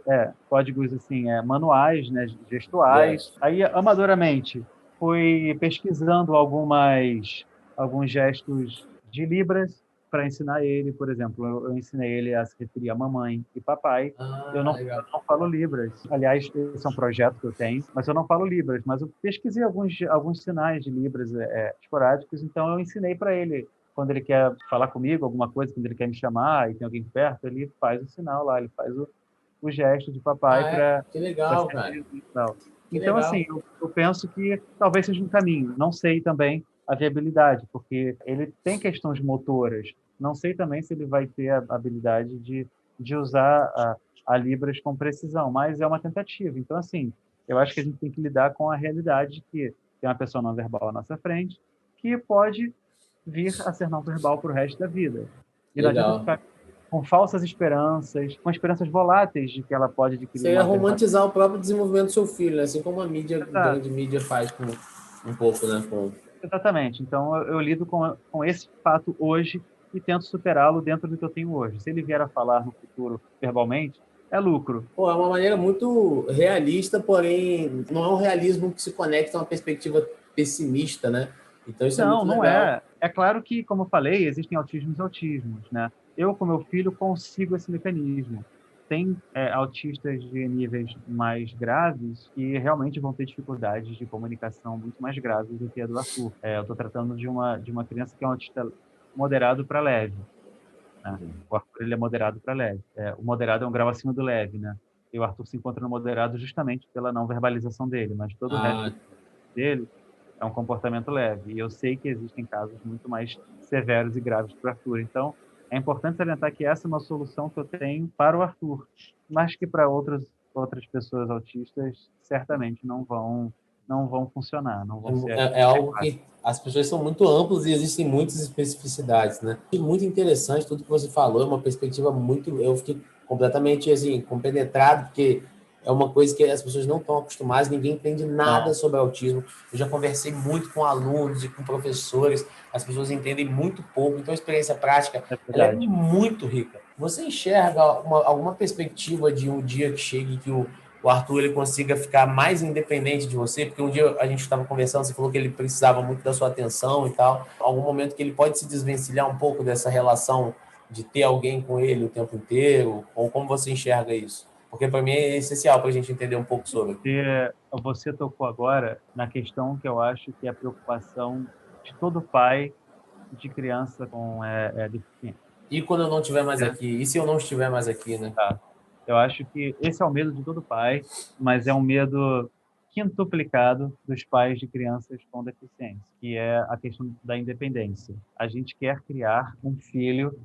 códigos assim, manuais, né, gestuais. Yes. Aí, amadoramente, fui pesquisando alguns gestos de Libras para ensinar ele, por exemplo, eu ensinei ele a se referir a mamãe e papai. Eu não, eu Legal. não falo Libras. Aliás, esse é um projeto que eu tenho, mas eu não falo Libras. Mas eu pesquisei alguns sinais de Libras esporádicos, então eu ensinei para ele. Quando ele quer falar comigo, alguma coisa, quando ele quer me chamar e tem alguém perto, ele faz o sinal lá, ele faz o gesto de papai para Que legal, cara. ser sinal. Que Então, legal. assim, eu penso que talvez seja um caminho. Não sei também a viabilidade, porque ele tem questões motoras. Não sei também se ele vai ter a habilidade de usar a Libras com precisão, mas é uma tentativa. Então, assim, eu acho que a gente tem que lidar com a realidade de que tem uma pessoa não verbal à nossa frente que pode vir a ser não verbal para o resto da vida. E não adianta Legal. ficar com falsas esperanças, com esperanças voláteis de que ela pode adquirir Você ia uma verbal. romantizar o próprio desenvolvimento do seu filho, né? Assim como a mídia, a Exato. grande mídia faz com um pouco, né? Exatamente. Então, eu lido com esse fato hoje e tento superá-lo dentro do que eu tenho hoje. Se ele vier a falar no futuro verbalmente, é lucro. Pô, é uma maneira muito realista, porém não é um realismo que se conecta a uma perspectiva pessimista, né? Então isso é Não, muito não legal. é. É claro que, como eu falei, existem autismos e autismos, né? Eu, com meu filho, consigo esse mecanismo. Tem autistas de níveis mais graves que realmente vão ter dificuldades de comunicação muito mais graves do que a do Arthur. Eu estou tratando de uma criança que é um autista moderado para leve, né? O Arthur ele é moderado para leve. O moderado é um grau acima do leve, né? E o Arthur se encontra no moderado justamente pela não verbalização dele, mas todo o resto Ah, dele é um comportamento leve. E eu sei que existem casos muito mais severos e graves para o Arthur. Então, é importante salientar que essa é uma solução que eu tenho para o Arthur, mas que para outras pessoas autistas certamente não vão funcionar, não vão ser é algo que as pessoas são muito amplas e existem muitas especificidades, né? E muito interessante tudo que você falou, é uma perspectiva muito... Eu fiquei completamente, assim, compenetrado, porque é uma coisa que as pessoas não estão acostumadas, ninguém entende nada Não, sobre autismo. Eu já conversei muito com alunos e com professores, as pessoas entendem muito pouco, então a experiência prática, é ela é verdade. muito rica. Você enxerga alguma perspectiva de um dia que chegue que o Arthur ele consiga ficar mais independente de você, porque um dia a gente estava conversando, você falou que ele precisava muito da sua atenção e tal. Algum momento que ele pode se desvencilhar um pouco dessa relação de ter alguém com ele o tempo inteiro, ou como você enxerga isso? Porque para mim é essencial para a gente entender um pouco sobre. Você tocou agora na questão que eu acho que é a preocupação de todo pai de criança com deficiência. E quando eu não estiver mais Né? aqui? E se eu não estiver mais aqui, né? Tá. Eu acho que esse é o medo de todo pai, mas é um medo quintuplicado dos pais de crianças com deficiência, que é a questão da independência. A gente quer criar um filho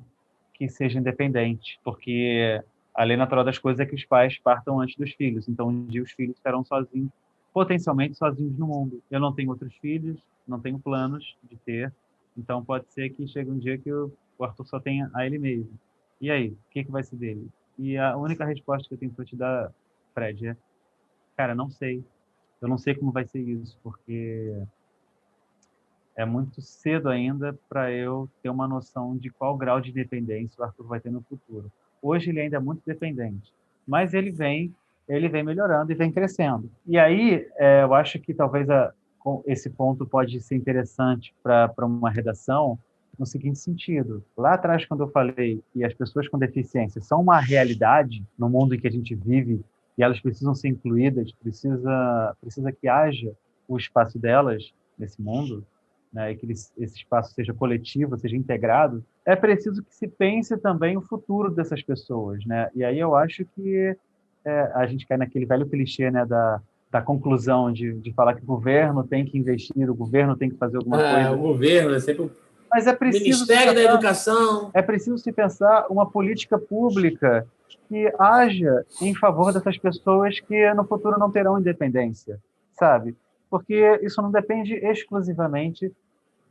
que seja independente, porque a lei natural das coisas é que os pais partam antes dos filhos. Então, um dia os filhos estarão sozinhos, potencialmente sozinhos no mundo. Eu não tenho outros filhos, não tenho planos de ter, então pode ser que chegue um dia que o Arthur só tenha a ele mesmo. E aí, o que vai ser dele? E a única resposta que eu tenho para te dar, Fred, cara, não sei. Eu não sei como vai ser isso, porque é muito cedo ainda para eu ter uma noção de qual grau de dependência o Arthur vai ter no futuro. Hoje ele ainda é muito dependente, mas ele vem melhorando e vem crescendo. E aí, eu acho que talvez esse ponto pode ser interessante para uma redação no seguinte sentido. Lá atrás, quando eu falei que as pessoas com deficiência são uma realidade no mundo em que a gente vive e elas precisam ser incluídas, precisa que haja o espaço delas nesse mundo, né, e que esse espaço seja coletivo, seja integrado, é preciso que se pense também o futuro dessas pessoas, né? E aí eu acho que a gente cai naquele velho clichê, né, da conclusão de falar que o governo tem que investir, o governo tem que fazer alguma O coisa. governo é sempre o Mas Ministério da Educação. é preciso se pensar uma política pública que haja em favor dessas pessoas que no futuro não terão independência, sabe? Porque isso não depende exclusivamente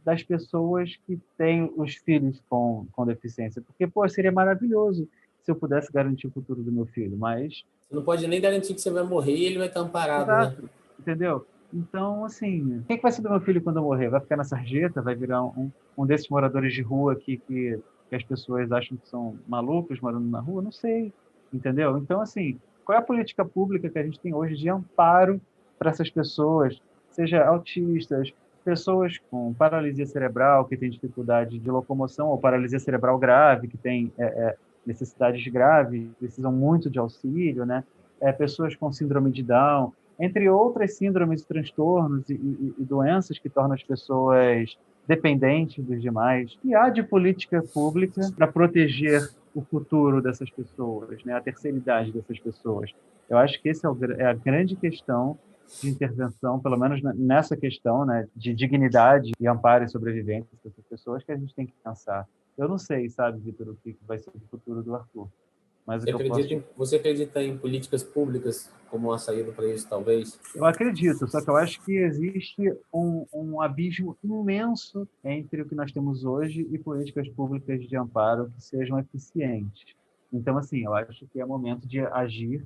das pessoas que têm os filhos com deficiência. Porque, pô, seria maravilhoso se eu pudesse garantir o futuro do meu filho, mas Você não pode nem garantir que você vai morrer e ele vai estar amparado, né? exato, entendeu? Então, assim, o que vai ser do meu filho quando eu morrer? Vai ficar na sarjeta? Vai virar um desses moradores de rua que as pessoas acham que são malucos morando na rua? Não sei, entendeu? Então, assim, qual é a política pública que a gente tem hoje de amparo para essas pessoas, seja autistas, pessoas com paralisia cerebral, que têm dificuldade de locomoção, ou paralisia cerebral grave, que têm necessidades graves, precisam muito de auxílio, né? Pessoas com síndrome de Down, entre outras síndromes, transtornos e doenças que tornam as pessoas dependentes dos demais. E há de política pública para proteger o futuro dessas pessoas, né? A terceira idade dessas pessoas. Eu acho que esse é a grande questão de intervenção, pelo menos nessa questão, né, de dignidade e amparo e sobrevivência dessas pessoas que a gente tem que pensar. Eu não sei, sabe, Vitor, o que vai ser o futuro do Arthur, mas o que eu posso te... Você acredita em políticas públicas como uma saída para isso, talvez? Eu acredito, só que eu acho que existe um abismo imenso entre o que nós temos hoje e políticas públicas de amparo que sejam eficientes. Então, assim, eu acho que é momento de agir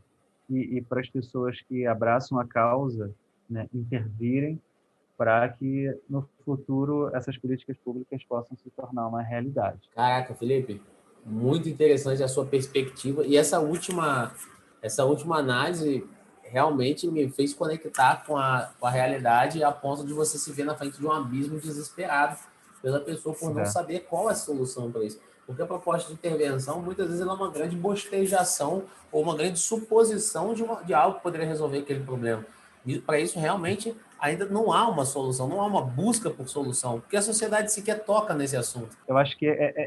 e para as pessoas que abraçam a causa, né, intervirem para que no futuro essas políticas públicas possam se tornar uma realidade. Caraca, Felipe, muito interessante a sua perspectiva. E essa última análise realmente me fez conectar com a realidade a ponto de você se ver na frente de um abismo desesperado pela pessoa por não É. saber qual é a solução para isso. Porque a proposta de intervenção, muitas vezes, ela é uma grande bostejação ou uma grande suposição de algo que poderia resolver aquele problema. E para isso, realmente, ainda não há uma solução, não há uma busca por solução, porque a sociedade sequer toca nesse assunto. Eu acho que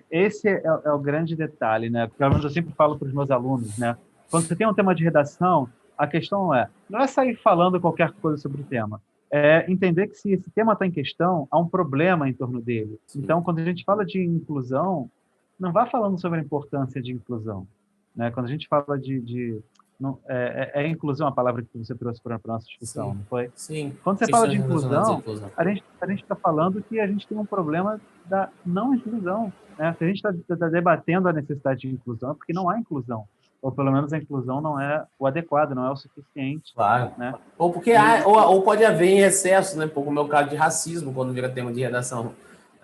esse é o grande detalhe, né? Pelo menos eu sempre falo para os meus alunos, né? Quando você tem um tema de redação, a questão não é sair falando qualquer coisa sobre o tema, é entender que se esse tema está em questão, há um problema em torno dele. Sim. Então, quando a gente fala de inclusão, não vá falando sobre a importância de inclusão, né? Quando a gente fala não, inclusão a palavra que você trouxe para a nossa discussão, Sim, não foi? sim. Quando você fala Questões de relacionadas à inclusão, inclusão. a gente está falando que a gente tem um problema da não inclusão, né? Se a gente está debatendo a necessidade de inclusão, é porque não há inclusão, ou pelo menos a inclusão não é o adequado, não é o suficiente, Claro. né? Ou porque ou pode haver em excesso, né? Como o meu caso de racismo, quando vira tema de redação.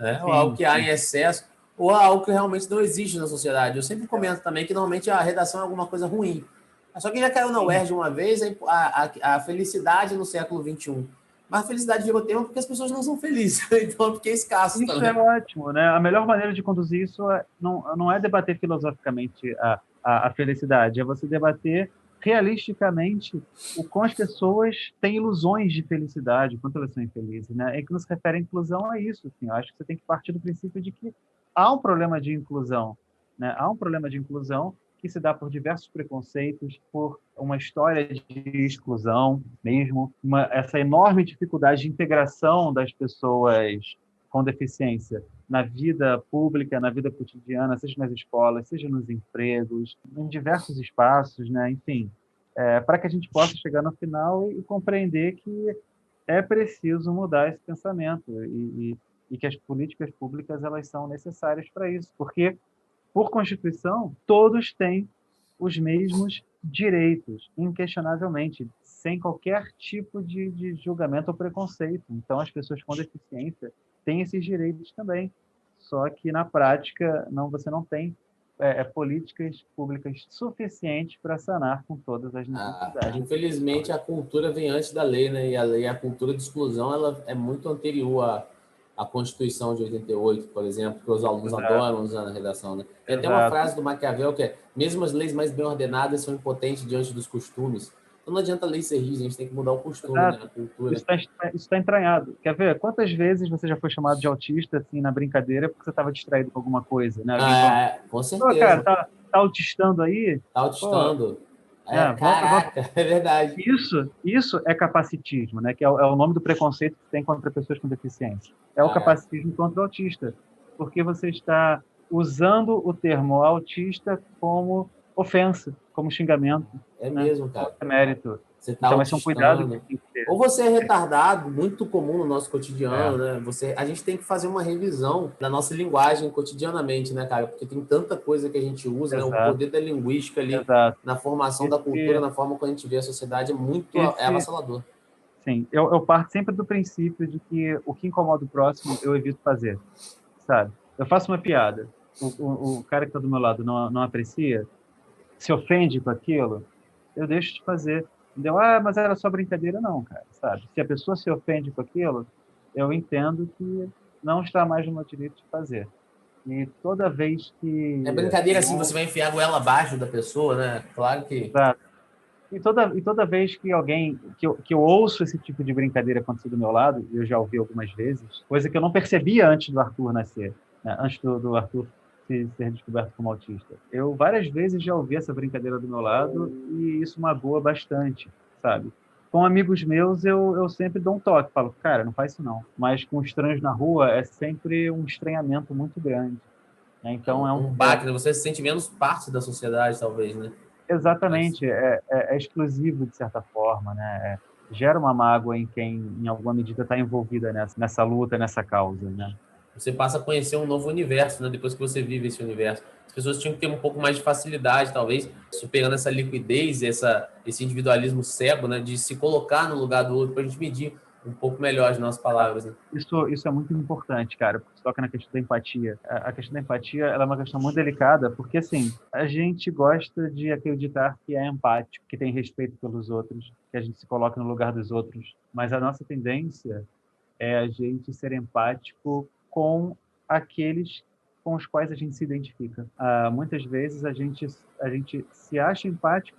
Né? Ou algo Sim, que há sim. em excesso, ou algo que realmente não existe na sociedade. Eu sempre comento também que normalmente a redação é alguma coisa ruim. Só que já caiu na Sim. UERJ uma vez a felicidade no século XXI. Mas a felicidade virou tema porque as pessoas não são felizes. Então eu fiquei escasso Isso é também. ótimo, né? A melhor maneira de conduzir isso não é debater filosoficamente a felicidade, é você debater realisticamente o quão as pessoas têm ilusões de felicidade, o quanto elas são infelizes, né? E que nos refere à inclusão é isso, assim, eu acho que você tem que partir do princípio de que há um problema de inclusão, né? Há um problema de inclusão que se dá por diversos preconceitos, por uma história de exclusão mesmo, essa enorme dificuldade de integração das pessoas com deficiência na vida pública, na vida cotidiana, seja nas escolas, seja nos empregos, em diversos espaços, né? Enfim, para que a gente possa chegar no final e compreender que é preciso mudar esse pensamento e que as políticas públicas elas são necessárias para isso, porque por Constituição todos têm os mesmos direitos, inquestionavelmente, sem qualquer tipo de julgamento ou preconceito. Então, as pessoas com deficiência têm esses direitos também. Só que, na prática, você não tem políticas públicas suficientes para sanar com todas as necessidades. Infelizmente, a cultura vem antes da lei, né? E a cultura de exclusão ela é muito anterior a Constituição de 88, por exemplo, que os alunos adoram usar na redação, né? Tem até uma Exato. frase do Maquiavel que é: mesmo as leis mais bem ordenadas são impotentes diante dos costumes. Então não adianta a lei ser rígida, a gente tem que mudar o costume, né? A Exato. cultura. Isso está entranhado. Quer ver? Quantas vezes você já foi chamado de autista, assim, na brincadeira, porque você estava distraído com alguma coisa, né? Alguém falou, Com pô, cara, certeza. tá autistando aí? Tá Pô, autistando. né? Volta. Caraca, é verdade. Isso é capacitismo, né? Que é o nome do preconceito que tem contra pessoas com deficiência. É o Caraca. capacitismo contra o autista, porque você está usando o termo autista como ofensa, como xingamento, É né? mesmo, Como cara. demérito. Você tá Então, esse é um cuidado que autistando. tem que ter. Ou você é retardado, muito comum no nosso É, cotidiano, né? A gente tem que fazer uma revisão da nossa linguagem cotidianamente, né, cara? Porque tem tanta coisa que a gente usa, né? O exato, poder da linguística ali exato. na formação da cultura, Esse, na forma como a gente vê a sociedade é esse, avassalador. sim, eu parto sempre do princípio de que o que incomoda o próximo, eu evito fazer, sabe? Eu faço uma piada, o cara que está do meu lado não aprecia, se ofende com aquilo, eu deixo de fazer. Entendeu? Ah, mas era só brincadeira, não, cara, sabe? Se a pessoa se ofende com aquilo, eu entendo que não está mais no meu direito de fazer. E toda vez É que brincadeira assim, você vai enfiar a goela abaixo da pessoa, né? Claro que. Exato. E toda vez que que eu ouço esse tipo de brincadeira acontecer do meu lado, e eu já ouvi algumas vezes, coisa que eu não percebia antes do Arthur nascer, né? Antes do Arthur ser descoberto como autista. Eu várias vezes já ouvi essa brincadeira do meu lado e isso magoa bastante, sabe? Com amigos meus, eu sempre dou um toque, falo, cara, não faz isso não. Mas com estranhos na rua é sempre um estranhamento muito grande, né? É Então um baque, né? Você se sente menos parte da sociedade, talvez, né? Mas, exatamente, é exclusivo de certa forma, né? Gera uma mágoa em quem, em alguma medida, está envolvida nessa luta, nessa causa, né? você passa a conhecer um novo universo, né? Depois que você vive esse universo. As pessoas tinham que ter um pouco mais de facilidade, talvez, superando essa liquidez, esse individualismo cego, né? De se colocar no lugar do outro para a gente medir um pouco melhor as nossas palavras, né? Isso é muito importante, cara, porque toca na questão da empatia. A questão da empatia, ela é uma questão muito delicada, porque, assim, a gente gosta de acreditar que é empático, que tem respeito pelos outros, que a gente se coloca no lugar dos outros, mas a nossa tendência é a gente ser empático com aqueles com os quais a gente se identifica. Muitas vezes a gente se acha empático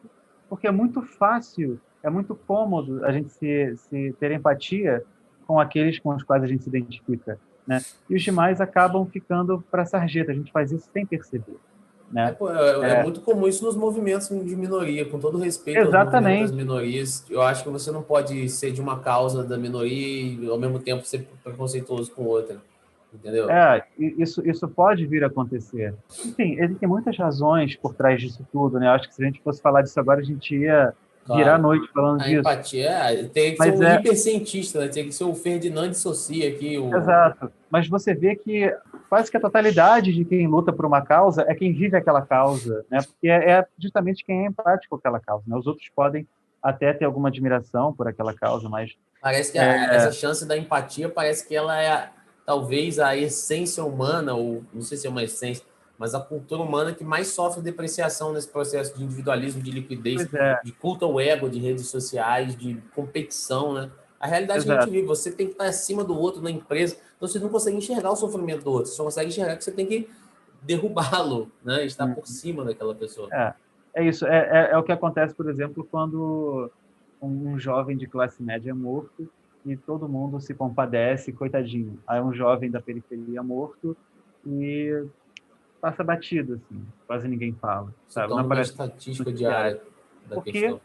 porque é muito fácil, é muito cômodo a gente se ter empatia com aqueles com os quais a gente se identifica, né? E os demais acabam ficando para a sarjeta. A gente faz isso sem perceber, né? Pô, é muito comum isso nos movimentos de minoria, com todo respeito aos movimentos das Exatamente. minorias. Eu acho que você não pode ser de uma causa da minoria e, ao mesmo tempo, ser preconceituoso com outra. Entendeu? Isso pode vir a acontecer. Enfim, existem muitas razões por trás disso tudo, né? Acho que se a gente fosse falar disso agora, a gente ia virar a Claro. noite falando A disso. empatia tem que ser Mas um hipercientista, né? Tem que ser o Ferdinand de Saussure aqui. exato. Mas você vê que quase que a totalidade de quem luta por uma causa é quem vive aquela causa, né? Porque é justamente quem é empático com aquela causa, né? Os outros podem até ter alguma admiração por aquela causa, mas Parece que essa chance da empatia parece que ela é talvez a essência humana, ou não sei se é uma essência, mas a cultura humana que mais sofre depreciação nesse processo de individualismo, de liquidez, pois é, de culto ao ego, de redes sociais, de competição, né? A realidade que a gente exato. vive, você tem que estar acima do outro na empresa, então você não consegue enxergar o sofrimento do outro, você só consegue enxergar que você tem que derrubá-lo, né? Estar por cima daquela pessoa. É isso. É o que acontece, por exemplo, quando um jovem de classe média é morto e todo mundo se compadece, coitadinho. Aí um jovem da periferia é morto e passa batido, assim. Quase ninguém fala, Se sabe? Não torna uma aparece estatística noticiário. diária da Por quê? questão.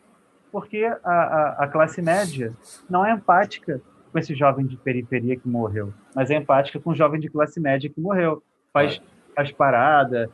Porque a classe média não é empática com esse jovem de periferia que morreu, mas é empática com o jovem de classe média que morreu. Claro. Faz parada,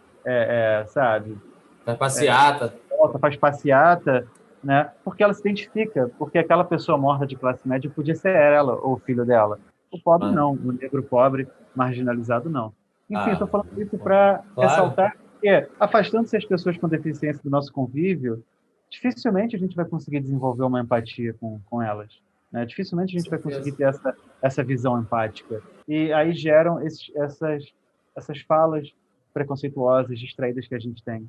sabe? Faz passeata. Volta, faz passeata, né? Porque ela se identifica, porque aquela pessoa morta de classe média podia ser ela ou o filho dela. O pobre Ah, não, o negro pobre, marginalizado não. Enfim, ah, estou falando isso para claro. ressaltar que, afastando-se as pessoas com deficiência do nosso convívio, dificilmente a gente vai conseguir desenvolver uma empatia com elas. Né? Dificilmente a Com gente vai conseguir certeza. ter essa visão empática. E aí geram essas falas preconceituosas, distraídas que a gente tem.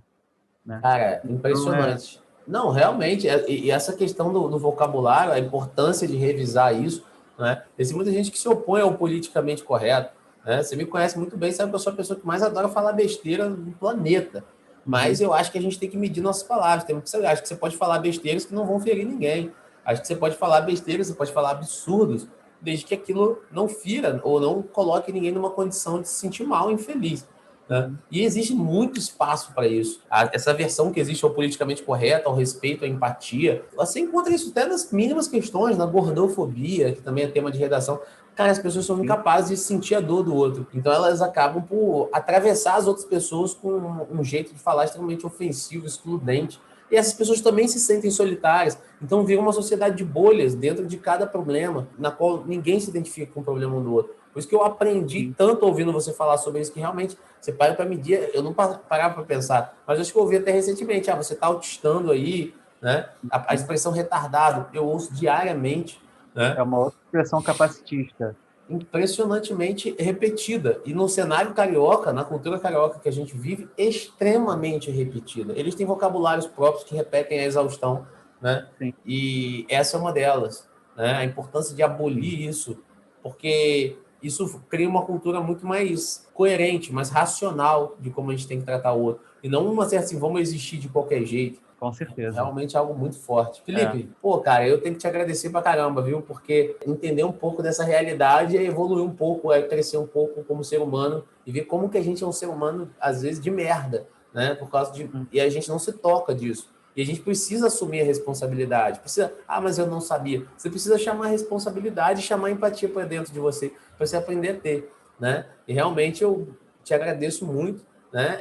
Né? Cara, Então, impressionante. Não, realmente, e essa questão do vocabulário, a importância de revisar isso, né? Tem muita gente que se opõe ao politicamente correto, né? Você me conhece muito bem, sabe que eu sou a pessoa que mais adora falar besteira no planeta. Mas eu acho que a gente tem que medir nossas palavras. Acho que você pode falar besteiras que não vão ferir ninguém. Acho que você pode falar besteiras, você pode falar absurdos, desde que aquilo não fira ou não coloque ninguém numa condição de se sentir mal, infeliz. Né? E existe muito espaço para isso. Essa versão que existe ao politicamente correto, ao respeito, à empatia, você encontra isso até nas mínimas questões, na gordofobia, que também é tema de redação. Cara, as pessoas são incapazes de sentir a dor do outro. Então elas acabam por atravessar as outras pessoas com um jeito de falar extremamente ofensivo, excludente. E essas pessoas também se sentem solitárias. Então vira uma sociedade de bolhas dentro de cada problema, na qual ninguém se identifica com o problema um do outro. Por isso que eu aprendi tanto ouvindo você falar sobre isso, que realmente você para para medir. Eu não parava para pensar, mas acho que eu ouvi até recentemente. Você está autistando aí, né? A expressão retardado, eu ouço diariamente. Né? É uma outra expressão capacitista. Impressionantemente repetida. E no cenário carioca, na cultura carioca que a gente vive, extremamente repetida. Eles têm vocabulários próprios que repetem a exaustão, né? Sim. E essa é uma delas, né? A importância de abolir isso, porque isso cria uma cultura muito mais coerente, mais racional de como a gente tem que tratar o outro. E não uma certa assim, vamos existir de qualquer jeito. Com certeza. Realmente é algo muito forte. Felipe, pô, cara, eu tenho que te agradecer pra caramba, viu? Porque entender um pouco dessa realidade é evoluir um pouco, é crescer um pouco como ser humano e ver como que a gente é um ser humano, às vezes, de merda, né? Por causa de... E a gente não se toca disso. E a gente precisa assumir a responsabilidade. Precisa, mas eu não sabia. Você precisa chamar a responsabilidade e chamar a empatia para dentro de você, para você aprender a ter, né? E realmente eu te agradeço muito, né?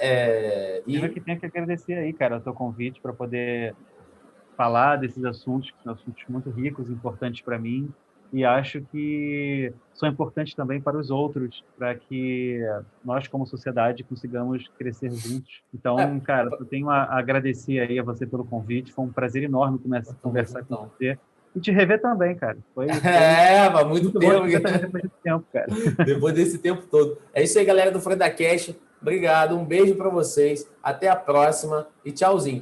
Eu que tenho que agradecer aí, cara, o teu convite para poder falar desses assuntos, que são assuntos muito ricos, importantes para mim, e acho que são importantes também para os outros, para que nós, como sociedade, consigamos crescer juntos. Então, cara, eu tenho a agradecer aí a você pelo convite, foi um prazer enorme conversar com você. E te rever também, cara. Foi muito tempo. Depois desse tempo, cara. Depois desse tempo todo. É isso aí, galera do FredaCast. Obrigado, um beijo para vocês. Até a próxima e tchauzinho.